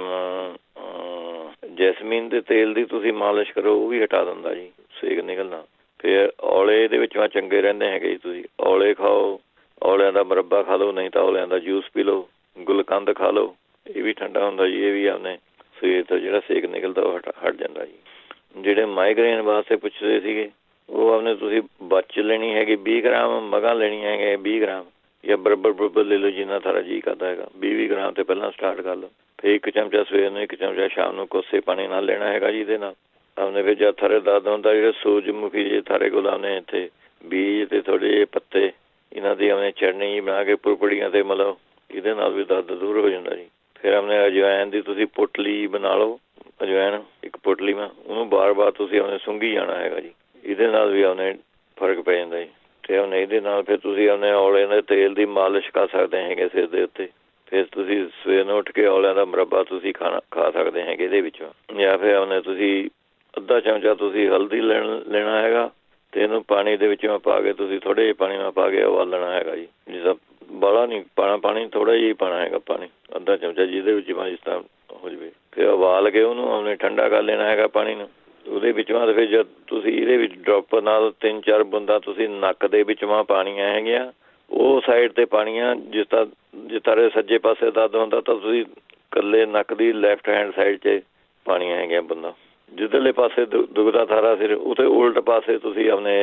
ਜੈਸਮੀਨ ਦੇ ਤੇਲ ਦੀ ਤੁਸੀਂ ਮਾਲਿਸ਼ ਕਰੋ, ਉਹ ਵੀ ਹਟਾ ਦਿੰਦਾ ਜੀ ਸੇਕ ਨਿਕਲਣਾ। ਫਿਰ ਔਲੇ ਇਹਦੇ ਵਿੱਚ ਚੰਗੇ ਰਹਿੰਦੇ ਹੈਗੇ ਜੀ, ਤੁਸੀਂ ਔਲੇ ਖਾਓ ਔਲਿਆਂ ਦਾ ਮੁਰੱਬਾ ਖਾ ਲਓ, ਨਹੀਂ ਤਾਂ ਔਲਿਆਂ ਦਾ ਜੂਸ ਪੀ ਲਓ, ਗੁਲਕੰਦ ਖਾ ਲਓ, ਇਹ ਵੀ ਠੰਡਾ ਹੁੰਦਾ ਜੀ। ਇਹ ਵੀ ਆਪਣੇ ਸਰੀਰ ਤੋਂ ਜਿਹੜਾ ਸੇਕ ਨਿਕਲਦਾ ਉਹ ਹਟ ਜਾਂਦਾ ਜੀ। ਜਿਹੜੇ ਮਾਈਗ੍ਰੇਨ ਵਾਸਤੇ ਪੁੱਛਦੇ ਸੀਗੇ, ਉਹ ਆਪਣੇ ਤੁਸੀਂ ਬਚ ਲੈਣੀ ਹੈਗੀ 20 ਗ੍ਰਾਮ ਮਗਾਂ ਲੈਣੀਆਂ ਹੈਗੀਆਂ 20 ਗ੍ਰਾਮ, ਜਾਂ ਬਰਾਬਰ ਲੈ ਲਓ ਜਿੰਨਾ ਤੁਹਾਡਾ ਜੀਅ ਕਰਦਾ ਹੈਗਾ। 20 ਗ੍ਰਾਮ ਤੇ ਪਹਿਲਾਂ ਸਟਾਰਟ ਕਰ ਲਓ। ਫਿਰ 1 ਚਮਚਾ ਸਵੇਰ ਨੂੰ, 1 ਚਮਚਾ ਸ਼ਾਮ ਨੂੰ ਕੋਸੇ ਪਾਣੀ ਨਾਲ ਲੈਣਾ ਹੈਗਾ ਜੀ। ਇਹਦੇ ਨਾਲ ਆਪਣੇ ਫਿਰ ਜਦ ਥਾਰੇ ਦਰਦ ਹੁੰਦਾ, ਜਿਹੜੇ ਸੂਰਜਮੁਖੀ ਜੇ ਥਾਰੇ ਕੋਲ ਆਉਂਦੇ ਇੱਥੇ ਬੀਜ ਤੇ ਥੋੜ੍ਹੇ ਜਿਹੇ ਪੱਤੇ, ਇਹਨਾਂ ਦੀ ਆਪਣੇ ਚਟਨੀ ਜੀ ਬਣਾ ਕੇ ਪੁਰਪੜੀਆਂ ਤੇ ਮਤਲਬ ਇਹਦੇ ਨਾਲ ਵੀ ਦਰਦ ਦੂਰ ਹੋ ਜਾਂਦਾ ਜੀ। ਫਿਰ ਆਪਣੇ ਅਜਵਾਇਨ ਦੀ ਤੁਸੀਂ ਪੁਟਲੀ ਬਣਾ ਲਓ, ਅਜਵਾਇਨ ਇੱਕ ਪੁਟਲੀ ਮੈਂ ਉਹਨੂੰ ਬਾਰ ਤੁਸੀਂ ਆਪਣੇ ਸੁੰਘੀ ਜਾਣਾ ਹੈਗਾ ਜੀ। ਇਹਦੇ ਨਾਲ ਵੀ ਆਪਣੇ ਫਰਕ ਪੈ ਜਾਂਦਾ ਜੀ। ਤੇ ਉਹਨੇ ਇਹਦੇ ਨਾਲ ਫਿਰ ਤੁਸੀਂ ਆਪਣੇ ਔਲੇ ਦੇ ਤੇਲ ਦੀ ਮਾਲਿਸ਼ ਕਰ ਸਕਦੇ ਹੈਗੇ ਸਿਰ ਦੇ ਉੱਤੇ। ਫਿਰ ਤੁਸੀਂ ਸਵੇਰ ਨੂੰ ਉੱਠ ਕੇ ਔਲਿਆਂ ਦਾ ਮੁਰੱਬਾ ਤੁਸੀਂ ਖਾ ਸਕਦੇ ਹੈਗੇ ਇਹਦੇ ਵਿੱਚੋਂ। ਜਾਂ ਫਿਰ ਆਪਣੇ ਤੁਸੀਂ ਅੱਧਾ ਚਮਚਾ ਤੁਸੀਂ ਹਲਦੀ ਲੈਣਾ ਹੈਗਾ ਤੇ ਇਹਨੂੰ ਪਾਣੀ ਦੇ ਵਿੱਚੋਂ ਪਾ ਕੇ ਤੁਸੀਂ ਥੋੜ੍ਹੇ ਜਿਹੇ ਪਾਣੀ ਨਾਲ ਪਾ ਕੇ ਉਬਾਲਣਾ ਹੈਗਾ ਜੀ। ਜਿਸ ਬਾਹਲਾ ਨਹੀਂ ਪਾਣਾ, ਪਾਣੀ ਥੋੜ੍ਹਾ ਜਿਹਾ ਹੀ ਪਾਉਣਾ ਹੈਗਾ, ਪਾਣੀ ਅੱਧਾ ਚਮਚਾ, ਜਿਹਦੇ ਵਿੱਚ ਜਿਸ ਤਰ੍ਹਾਂ ਹੋ ਜਾਵੇ। ਫਿਰ ਉਬਾਲ ਕੇ ਉਹਨੂੰ ਆਪਣੇ ਠੰਡਾ ਕਰ ਲੈਣਾ ਹੈਗਾ ਪਾਣੀ ਨੂੰ। ਉਹਦੇ ਵਿੱਚੋਂ ਫਿਰ ਜਦ ਤੁਸੀਂ ਇਹਦੇ ਵਿੱਚ ਡ੍ਰੌਪ ਨਾਲ 3-4 ਬੂੰਦਾਂ ਤੁਸੀਂ ਨੱਕ ਦੇ ਵਿੱਚੋਂ ਪਾਉਣੀਆਂ ਹੈਗੀਆਂ। ਉਹ ਸਾਈਡ 'ਤੇ ਪਾਉਣੀਆਂ ਜਿਸ ਤਰ੍ਹਾਂ ਸੱਜੇ ਪਾਸੇ ਦਰਦ ਹੁੰਦਾ ਤਾਂ ਤੁਸੀਂ ਇਕੱਲੇ ਨੱਕ ਦੀ ਲੈਫਟ ਹੈਂਡ ਸਾਈਡ 'ਚ ਪਾਉਣੀਆਂ ਹੈਗੀਆਂ ਬੂੰਦਾਂ। ਜਿੱਧਰਲੇ ਪਾਸੇ ਦੁਖਦਾ ਥਾਰਾ ਸਿਰ ਉਹਦੇ ਉਲਟ ਪਾਸੇ ਤੁਸੀਂ ਆਪਣੇ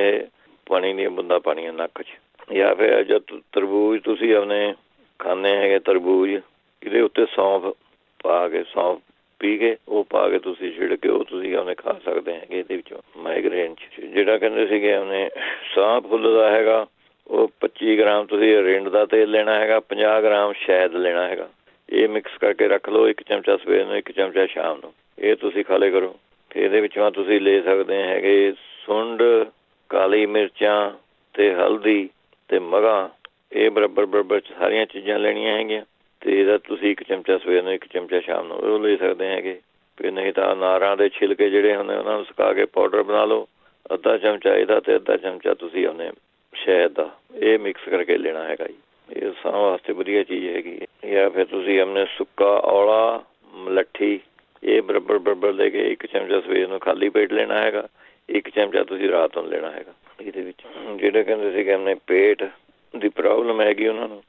ਪਾਣੀ ਦੀਆਂ ਬੂੰਦਾਂ ਪਾਉਣੀਆਂ ਨੱਕ 'ਚ। ਜਾਂ ਫਿਰ ਜਦ ਤਰਬੂਜ ਤੁਸੀਂ ਆਪਣੇ ਖਾਂਦੇ ਹੈਗੇ ਤਰਬੂਜ, ਇਹਦੇ ਉੱਤੇ ਸੌਂਫ ਪਾ ਕੇ, ਸੌਂਫ ਪੀ ਕੇ ਉਹ ਪਾ ਕੇ ਤੁਸੀਂ ਛਿੜਕ ਕੇ ਉਹ ਤੁਸੀਂ ਆਪਣੇ ਖਾ ਸਕਦੇ ਹੈਗੇ ਇਹਦੇ ਵਿੱਚੋਂ ਮਾਈਗ੍ਰੇਨ 'ਚ। ਜਿਹੜਾ ਕਹਿੰਦੇ ਸੀਗੇ ਆਪਣੇ ਸਾਹ ਫੁੱਲ ਦਾ ਹੈਗਾ, ਉਹ 25 ਗ੍ਰਾਮ ਤੁਸੀਂ ਰਿੰਡ ਦਾ ਤੇਲ ਲੈਣਾ ਹੈਗਾ, 50 ਗ੍ਰਾਮ ਸ਼ਹਿਦ ਲੈਣਾ ਹੈਗਾ। ਇਹ ਮਿਕਸ ਕਰਕੇ ਰੱਖ ਲਓ, 1 ਚਮਚਾ ਸਵੇਰ ਨੂੰ, 1 ਚਮਚਾ ਸ਼ਾਮ ਨੂੰ। ਇਹ ਤੁਸੀਂ ਖਾ ਲਿਆ ਕਰੋ। ਫਿਰ ਇਹਦੇ ਵਿੱਚੋਂ ਤੁਸੀਂ ਲੈ ਸਕਦੇ ਹੈਗੇ ਸੁੰਡ, ਕਾਲੀ ਮਿਰਚਾਂ ਤੇ ਹਲਦੀ ਤੇ ਮਗਾਂ। ਇਹ ਬਰਾਬਰ ਸਾਰੀਆਂ ਚੀਜ਼ਾਂ ਲੈਣੀਆਂ ਹੈਗੀਆਂ ਤੇ ਇਹਦਾ ਤੁਸੀਂ 1 ਚਮਚਾ ਸਵੇਰ ਨੂੰ, 1 ਚਮਚਾ ਸ਼ਾਮ ਨੂੰ ਉਹ ਲੈ ਸਕਦੇ ਹੈਗੇ। ਫਿਰ ਨਹੀਂ ਤਾਂ ਅਨਾਰਾਂ ਦੇ ਛਿਲਕੇ ਜਿਹੜੇ ਹੁੰਦੇ ਉਹਨਾਂ ਨੂੰ ਸੁਕਾ ਕੇ ਪਾਊਡਰ ਬਣਾ ਲਓ, ਅੱਧਾ ਚਮਚਾ ਇਹਦਾ ਤੇ ਅੱਧਾ ਚਮਚਾ ਤੁਸੀਂ ਆਪਣੇ ਸ਼ਹਿਦ ਦਾ, ਇਹ ਮਿਕਸ ਕਰਕੇ ਲੈਣਾ ਹੈਗਾ ਜੀ। ਇਹ ਸਾਹ ਵਾਸਤੇ ਵਧੀਆ ਚੀਜ਼ ਹੈਗੀ ਹੈ। ਜਾਂ ਫਿਰ ਤੁਸੀਂ ਆਪਣੇ ਸੁੱਕਾ ਔਲਾ, ਮਲੱਠੀ, ਇਹ ਬਰਾਬਰ ਲੈ ਕੇ 1 ਚਮਚਾ ਸਵੇਰ ਨੂੰ ਖਾਲੀ ਪੇਟ ਲੈਣਾ ਹੈਗਾ, 1 ਚਮਚਾ ਤੁਸੀਂ ਰਾਤ ਨੂੰ ਲੈਣਾ ਹੈਗਾ। ਇਹਦੇ ਵਿੱਚ ਜਿਹੜੇ ਕਹਿੰਦੇ ਸੀਗੇ ਆਪਣੇ ਪੇਟ ਦੀ ਪ੍ਰੋਬਲਮ ਹੈਗੀ ਉਹਨਾਂ ਨੂੰ,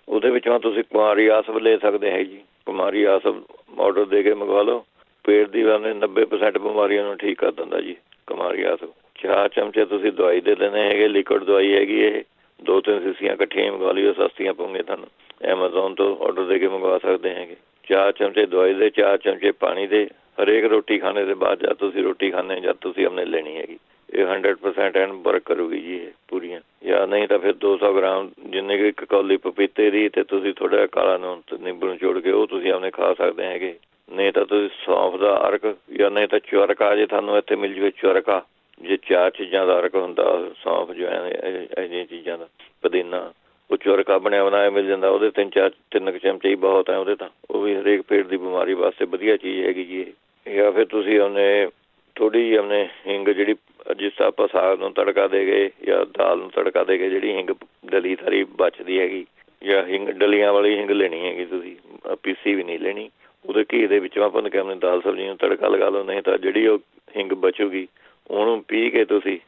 ਉਹਦੇ ਵਿੱਚੋਂ ਤੁਸੀਂ ਕੁਮਾਰੀ ਆਸਵ ਲੈ ਸਕਦੇ ਹੈ ਜੀ। ਕੁਮਾਰੀ ਆਸਵ ਆਰਡਰ ਦੇ ਕੇ ਮੰਗਵਾ ਲਓ, ਪੇਟ ਦੀ 90% ਬਿਮਾਰੀਆਂ ਨੂੰ ਠੀਕ ਕਰ ਦਿੰਦਾ ਜੀ ਕੁਮਾਰੀ ਆਸਵ। 4 ਚਮਚੇ ਤੁਸੀਂ ਦਵਾਈ ਦੇ ਲੈਣੇ ਹੈਗੇ, ਲਿਕੁਇਡ ਦਵਾਈ ਹੈਗੀ ਇਹ। 2-3 ਸੀਸੀਆਂ ਇਕੱਠੀਆਂ ਮੰਗਵਾ ਲਿਓ, ਸਸਤੀਆਂ ਪਊਗੀਆਂ ਤੁਹਾਨੂੰ। ਐਮਾਜ਼ੋਨ ਤੋਂ ਆਰਡਰ ਦੇ ਕੇ ਮੰਗਵਾ ਸਕਦੇ ਹੈਗੇ। 4 ਚਮਚੇ ਦਵਾਈ ਦੇ, 4 ਚਮਚੇ ਪਾਣੀ ਦੇ, ਹਰੇਕ ਰੋਟੀ ਖਾਣੇ ਦੇ ਬਾਅਦ ਜਦ ਤੁਸੀਂ ਰੋਟੀ ਖਾਂਦੇ ਜਦ ਤੁਸੀਂ ਆਪਣੇ ਲੈਣੀ ਹੈਗੀ। ਇਹ 100% ਐਨ ਵਰਕ ਕਰੂਗੀ ਜੀ ਇਹ ਪੂਰੀਆਂ। ਜਾਂ ਨਹੀਂ ਤਾਂ ਫਿਰ 200 ਗ੍ਰਾਮ ਜਿੰਨੇ ਕਿ 1 ਕੌਲੀ ਪਪੀਤੇ ਦੀ ਤੇ ਤੁਸੀਂ ਥੋੜ੍ਹਾ ਜਿਹਾ ਕਾਲਾ ਨੂਣ ਤੇ ਨਿੰਬੂ ਨਿਚੋੜ ਕੇ ਉਹ ਤੁਸੀਂ ਆਪਣੇ ਖਾ ਸਕਦੇ ਹੈਗੇ। ਨਹੀਂ ਤਾਂ ਤੁਸੀਂ ਸੌਂਫ ਦਾ ਅਰਕ, ਜਾਂ ਨਹੀਂ ਤਾਂ ਚੁਰਕਾ, ਜੇ ਤੁਹਾਨੂੰ ਇੱਥੇ ਮਿਲ ਜਾਵੇ ਚੁਰਕਾ, ਜੇ 4 ਚੀਜ਼ਾਂ ਦਾ ਅਰਕ ਹੁੰਦਾ, ਸੌਂਫ, ਜਵੈਣ, ਇਹੋ ਜਿਹੀਆਂ ਚੀਜ਼ਾਂ ਦਾ, ਪੁਦੀਨਾ, ਉਹ ਚੁਰਕਾ ਬਣਿਆ ਬਣਾਇਆ ਮਿਲ ਜਾਂਦਾ। ਉਹਦੇ 3 ਚਮਚੇ ਹੀ ਬਹੁਤ ਹੈ ਉਹਦੇ ਤਾਂ। ਉਹ ਵੀ ਹਰੇਕ ਪੇਟ ਦੀ ਬਿਮਾਰੀ ਵਾਸਤੇ ਵਧੀਆ ਚੀਜ਼ ਹੈਗੀ ਜੀ ਇਹ। ਜਾਂ ਫਿਰ ਤੁਸੀਂ ਆਪਣੇ ਥੋੜ੍ਹੀ ਜਿਹੀ ਆਪਣੇ ਹਿੰਗ, ਜਿਹੜੀ ਜਿਸ ਤਰ੍ਹਾਂ ਆਪਾਂ ਸਾਗ ਨੂੰ ਤੜਕਾ ਦੇ ਗਏ ਜਾਂ ਦਾਲ ਨੂੰ ਤੜਕਾ ਦੇ ਕੇ ਜਿਹੜੀ ਹਿੰਗ ਡਲੀ ਸਾਰੀ ਬਚਦੀ ਹੈਗੀ, ਜਾਂ ਹਿੰਗ ਡਲੀਆਂ ਵਾਲੀ ਹਿੰਗ ਲੈਣੀ ਹੈਗੀ ਤੁਸੀਂ, ਪੀਸੀ ਵੀ ਨਹੀਂ ਲੈਣੀ। ਉਹਦੇ ਘੀ ਦੇ ਵਿੱਚੋਂ ਆਪਾਂ ਨੂੰ ਆਪਣੇ ਦਾਲ ਸਬਜ਼ੀ ਨੂੰ ਤੜਕਾ ਲਗਾ ਲਓ। ਨਹੀਂ ਤਾਂ ਜਿਹੜੀ ਉਹ ਹਿੰਗ ਬਚੂਗੀ ਉਹਨੂੰ ਪੀ ਕੇ ਤੁਸੀਂ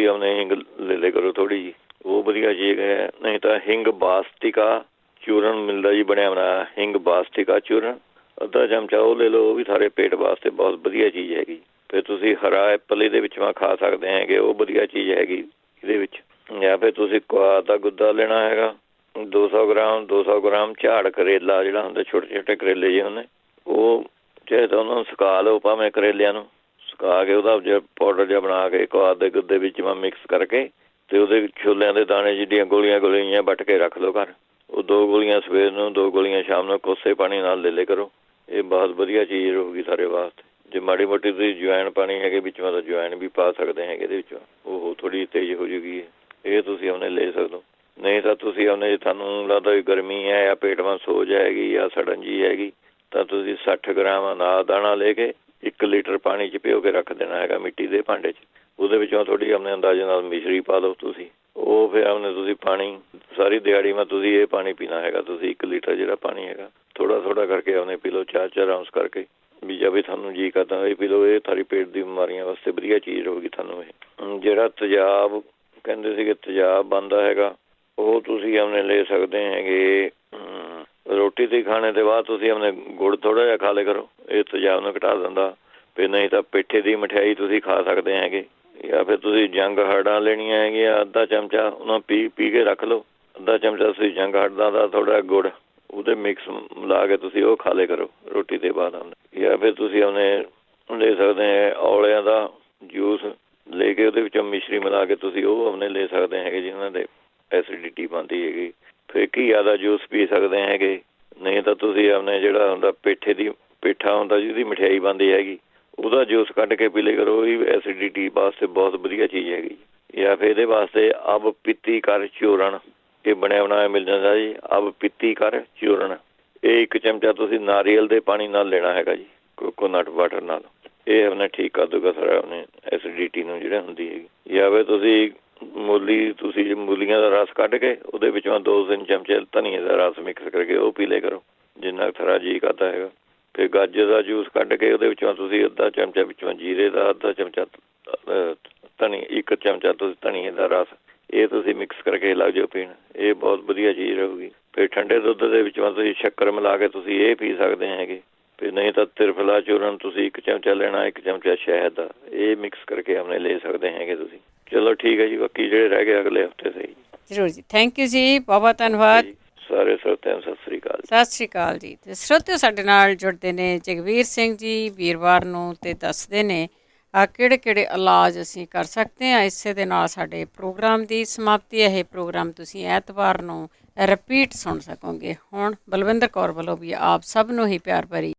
ਆਪਣੇ ਹਿੰਗ ਲੈ ਲਿਆ ਕਰੋ ਥੋੜ੍ਹੀ ਜਿਹੀ, ਉਹ ਵਧੀਆ ਚੀਜ਼ ਹੈ। ਨਹੀਂ ਤਾਂ ਹਿੰਗ ਬਾਸਟਿਕਾ ਚੂਰਨ ਮਿਲਦਾ ਜੀ ਬਣਿਆ ਬਣਾਇਆ, ਹਿੰਗ ਬਾਸਟਿਕਾ ਚੂਰਨ, ਅੱਧਾ ਚਮਚਾ ਉਹ ਲੈ ਲਓ। ਉਹ ਵੀ ਸਾਰੇ ਪੇਟ ਵਾਸਤੇ ਬਹੁਤ ਵਧੀਆ ਚੀਜ਼ ਹੈਗੀ। ਫਿਰ ਤੁਸੀਂ ਹਰਾ ਐਪਲ ਇਹਦੇ ਵਿੱਚ ਖਾ ਸਕਦੇ ਹੈਗੇ, ਉਹ ਵਧੀਆ ਚੀਜ਼ ਹੈਗੀ ਇਹਦੇ ਵਿੱਚ। ਜਾਂ ਫਿਰ ਤੁਸੀਂ ਕੁਆਰ ਦਾ ਗੁੱਦਾ ਲੈਣਾ ਹੈਗਾ 200 ਗ੍ਰਾਮ ਝਾੜ ਕਰੇਲਾ ਜਿਹੜਾ ਹੁੰਦਾ, ਛੋਟੇ ਛੋਟੇ ਕਰੇਲੇ ਜਿਹੇ ਹੁੰਦੇ, ਉਹ ਚਾਹੇ ਤਾਂ ਉਹਨਾਂ ਨੂੰ ਸੁਕਾ ਲਓ, ਭਾਵੇਂ ਕਰੇਲਿਆਂ ਨੂੰ ਸੁਕਾ ਕੇ ਉਹਦਾ ਜਿਹੜਾ ਪਾਊਡਰ ਜਿਹਾ ਬਣਾ ਕੇ ਕੁਆਰ ਦੇ ਗੁੱਦੇ ਵਿੱਚ ਮਿਕਸ ਕਰਕੇ ਤੇ ਉਹਦੇ ਛੋਲਿਆਂ ਦੇ ਦਾਣੇ ਜਿਹੜੀਆਂ ਗੋਲੀਆਂ ਵੱਟ ਕੇ ਰੱਖ ਲਓ ਘਰ। ਉਹ 2 ਗੋਲੀਆਂ ਸਵੇਰ ਨੂੰ, 2 ਗੋਲੀਆਂ ਸ਼ਾਮ ਨੂੰ ਕੋਸੇ ਪਾਣੀ ਨਾਲ ਲੈ ਲਿਆ ਕਰੋ। ਇਹ ਬਹੁਤ ਵਧੀਆ ਚੀਜ਼ ਰਹੂਗੀ ਸਾਰੇ ਵਾਸਤੇ। ਜੇ ਮਾੜੀ ਮੋਟੀ ਤੁਸੀਂ ਜਵੈਣ ਪਾਣੀ ਹੈਗੇ ਵਿੱਚ, ਤਾਂ ਜਵੈਣ ਵੀ ਪਾ ਸਕਦੇ ਹੈਗੇ ਇਹਦੇ ਵਿੱਚ, ਉਹ ਥੋੜ੍ਹੀ ਤੇਜ਼ ਹੋ ਜੂਗੀ। ਇਹ ਤੁਸੀਂ ਆਪਣੇ ਲੈ ਸਕਦੇ ਹੋ। ਨਹੀਂ ਤਾਂ ਤੁਸੀਂ ਆਪਣੇ, ਜੇ ਤੁਹਾਨੂੰ ਲੱਗਦਾ ਵੀ ਗਰਮੀ ਹੈ ਜਾਂ ਪੇਟ ਵਿੱਚ ਸੋਜ ਹੈਗੀ ਜਾਂ ਸੜਨ ਜੀ ਹੈਗੀ, ਤਾਂ ਤੁਸੀਂ 60 ਗ੍ਰਾਮ ਅਨਾਰ ਦਾਣਾ ਲੈ ਕੇ 1 ਲੀਟਰ ਪਾਣੀ 'ਚ ਭਿਓ ਕੇ ਰੱਖ ਦੇਣਾ ਹੈਗਾ ਮਿੱਟੀ ਦੇ ਭਾਂਡੇ 'ਚ। ਉਹਦੇ ਵਿੱਚੋਂ ਥੋੜ੍ਹੀ ਆਪਣੇ ਅੰਦਾਜ਼ੇ ਨਾਲ ਮਿਸ਼ਰੀ ਪਾ ਲਓ ਤੁਸੀਂ। ਉਹ ਫਿਰ ਆਪਣੇ ਤੁਸੀਂ ਪਾਣੀ ਸਾਰੀ ਦਿਹਾੜੀ ਤੁਸੀਂ ਇਹ ਪਾਣੀ ਪੀਣਾ ਹੈਗਾ। ਤੁਸੀਂ 1 ਲੀਟਰ ਜਿਹੜਾ ਪਾਣੀ ਹੈਗਾ ਥੋੜ੍ਹਾ ਕਰਕੇ ਆਪਣੇ ਪੀ ਲਓ, 4-4 ਆਉਂਸ ਕਰਕੇ। ਵੀ ਜਦ ਵੀ ਤੁਹਾਨੂੰ ਜੀਅ ਕਰਦਾ ਇਹ ਪੀ ਲਓ। ਇਹ ਸਾਰੀ ਪੇਟ ਦੀ ਬਿਮਾਰੀਆਂ ਵਾਸਤੇ ਵਧੀਆ ਚੀਜ਼ ਰਹੂਗੀ ਤੁਹਾਨੂੰ ਇਹ। ਜਿਹੜਾ ਤੇਜ਼ਾਬ ਕਹਿੰਦੇ ਸੀਗੇ, ਤੇਜ਼ਾਬ ਬਣਦਾ ਹੈਗਾ, ਉਹ ਤੁਸੀਂ ਆਪਣੇ ਲੈ ਸਕਦੇ ਹੈਗੇ। ਰੋਟੀ ਤੇ ਖਾਣੇ ਦੇ ਬਾਅਦ ਤੁਸੀਂ ਆਪਣੇ ਗੁੜ ਥੋੜ੍ਹਾ ਜਿਹਾ ਖਾ ਲਿਆ ਕਰੋ, ਇਹ ਤੇਜ਼ਾਬ ਨੂੰ ਘਟਾ ਦਿੰਦਾ। ਫਿਰ ਨਹੀਂ ਤਾਂ ਪੇਠੇ ਦੀ ਮਠਿਆਈ ਤੁਸੀਂ ਖਾ ਸਕਦੇ ਹੈਗੇ, ਜਾਂ ਫਿਰ ਤੁਸੀਂ ਜੰਗ ਹਰੜਾਂ ਲੈਣੀਆਂ ਹੈਗੀਆਂ, ਅੱਧਾ ਚਮਚਾ ਉਹਨਾਂ ਪੀ ਕੇ ਰੱਖ ਲਓ। ਅੱਧਾ ਚਮਚਾ ਤੁਸੀਂ ਜੰਗ ਹਰੜਾਂ ਦਾ ਥੋੜ੍ਹਾ ਗੁੜ ਉਹਦੇ ਮਿਕਸ ਮਿਲਾ ਕੇ ਤੁਸੀਂ ਉਹ ਖਾ ਲਿਆ ਕਰੋ ਰੋਟੀ ਦੇ ਬਾਅਦ। ਜਾਂ ਫਿਰ ਤੁਸੀਂ ਆਪਣੇ ਲੈ ਸਕਦੇ ਹੈ ਔਲਿਆਂ ਦਾ ਜੂਸ ਲੈ ਕੇ ਉਹਦੇ ਵਿੱਚੋਂ ਮਿਸ਼ਰੀ ਮਿਲਾ ਕੇ ਤੁਸੀਂ ਉਹ ਆਪਣੇ ਲੈ ਸਕਦੇ ਹੈਗੇ, ਜਿਹਨਾਂ ਦੇ ਐਸੀਡਿਟੀ ਬਣਦੀ ਹੈਗੀ। ਫਿਰ ਘੀਆ ਦਾ ਜੂਸ ਪੀ ਸਕਦੇ ਹੈਗੇ। ਨਹੀਂ ਤਾਂ ਤੁਸੀਂ ਆਪਣੇ ਜਿਹੜਾ ਹੁੰਦਾ ਪੇਠਾ ਹੁੰਦਾ ਜਿਹਦੀ ਮਠਿਆਈ ਬਣਦੀ ਹੈਗੀ, ਉਹਦਾ ਜੂਸ ਕੱਢ ਕੇ ਪੀ ਲਿਆ ਕਰੋ। ਉਹ ਵੀ ਐਸੀਡਿਟੀ ਵਾਸਤੇ ਬਹੁਤ ਵਧੀਆ ਚੀਜ਼ ਹੈਗੀ। ਜਾਂ ਫਿਰ ਇਹਦੇ ਵਾਸਤੇ ਅਬ ਪਿੱਤੀ ਕਰ ਚੂਰਨ, ਇਹ ਬਣਿਆ ਬਣਾਇਆ ਮਿਲ ਜਾਂਦਾ ਜੀ। ਅਬ ਪਿੱਤੀ ਕਰ ਚੂਰਨ, ਇਹ 1 ਚਮਚਾ ਤੁਸੀਂ ਨਾਰੀਅਲ ਦੇ ਪਾਣੀ ਨਾਲ ਲੈਣਾ ਹੈਗਾ ਜੀ, ਕੋਕੋਨਟ ਵਾਟਰ ਨਾਲ। ਇਹ ਆਪਣੇ ਠੀਕ ਕਰ ਦੂਗਾ ਸਾਰਾ ਆਪਣੇ ਐਸੀਡਿਟੀ ਨੂੰ ਜਿਹੜਾ ਹੁੰਦੀ ਹੈਗੀ। ਜਾਂ ਫਿਰ ਤੁਸੀਂ ਮੂਲੀਆਂ ਦਾ ਰਸ ਕੱਢ ਕੇ ਉਹਦੇ ਵਿੱਚੋਂ 2-3 ਚਮਚੇ ਧਨੀਏ ਦਾ ਰਸ ਮਿਕਸ ਕਰਕੇ ਉਹ ਪੀ ਲਿਆ ਕਰੋ, ਜਿੰਨਾ ਥੋੜ੍ਹਾ ਜੀਅ ਕਰਦਾ ਹੈਗਾ। ਫਿਰ ਗਾਜਰ ਦਾ ਜੂਸ ਕੱਢ ਕੇ ਉਹਦੇ ਵਿੱਚੋਂ ਤੁਸੀਂ ਅੱਧਾ ਚਮਚਾ ਵਿੱਚੋਂ ਜੀਰੇ ਦਾ, ਅੱਧਾ ਚਮਚਾ 1 ਚਮਚਾ ਤੁਸੀਂ ਧਨੀਏ ਦਾ ਰਸ, ਇਹ ਤੁਸੀਂ ਮਿਕਸ ਕਰਕੇ ਲੱਗ ਜਾਓ ਪੀਣ, ਇਹ ਬਹੁਤ ਵਧੀਆ ਚੀਜ਼ ਰਹੂਗੀ। ਫਿਰ ਠੰਡੇ ਦੁੱਧ ਦੇ ਵਿੱਚੋਂ ਤੁਸੀਂ ਸ਼ੱਕਰ ਮਿਲਾ ਕੇ ਤੁਸੀਂ ਇਹ ਪੀ ਸਕਦੇ ਹੈਗੇ। ਫਿਰ ਨਹੀਂ ਤਾਂ ਤਿਰਫਲਾ ਚੂਰਨ ਤੁਸੀਂ 1 ਚਮਚਾ ਲੈਣਾ, 1 ਚਮਚਾ ਸ਼ਹਿਦ ਦਾ, ਇਹ ਮਿਕਸ ਕਰਕੇ ਆਪਣੇ ਲੈ ਸਕਦੇ ਹੈਗੇ ਤੁਸੀਂ। ਚਲੋ ਠੀਕ ਹੈ ਜੀ, ਬਾਕੀ ਜਿਹੜੇ ਰਹਿ ਗਏ ਅਗਲੇ ਹਫ਼ਤੇ ਸਹੀ। ਜ਼ਰੂਰ ਜੀ, ਥੈਂਕ ਯੂ ਜੀ, ਬਹੁਤ ਧੰਨਵਾਦ। ਸਾਰੇ ਸਰੋਤਿਆਂ ਨੂੰ ਸਤਿ ਸ੍ਰੀ ਅਕਾਲ। ਸਤਿ ਸ਼੍ਰੀ ਅਕਾਲ ਜੀ। ਤੇ ਸਰੋਤਿਓ ਸਾਡੇ ਨਾਲ ਜੁੜਦੇ ਨੇ ਜਗਵੀਰ ਸਿੰਘ ਜੀ ਵੀਰਵਾਰ ਨੂੰ, ਤੇ ਦੱਸਦੇ ਨੇ ਕਿਹੜੇ ਇਲਾਜ ਅਸੀਂ ਕਰ ਸਕਦੇ ਹਾਂ। ਇਸੇ ਦੇ ਨਾਲ ਸਾਡੇ ਪ੍ਰੋਗਰਾਮ ਦੀ ਸਮਾਪਤੀ। ਇਹ ਪ੍ਰੋਗਰਾਮ ਤੁਸੀਂ ਐਤਵਾਰ ਨੂੰ ਰਿਪੀਟ ਸੁਣ ਸਕੋਗੇ। ਹੁਣ ਬਲਵਿੰਦਰ ਕੌਰ ਵੱਲੋਂ ਵੀ ਆਪ ਸਭ ਨੂੰ ਹੀ ਪਿਆਰ ਭਰੀ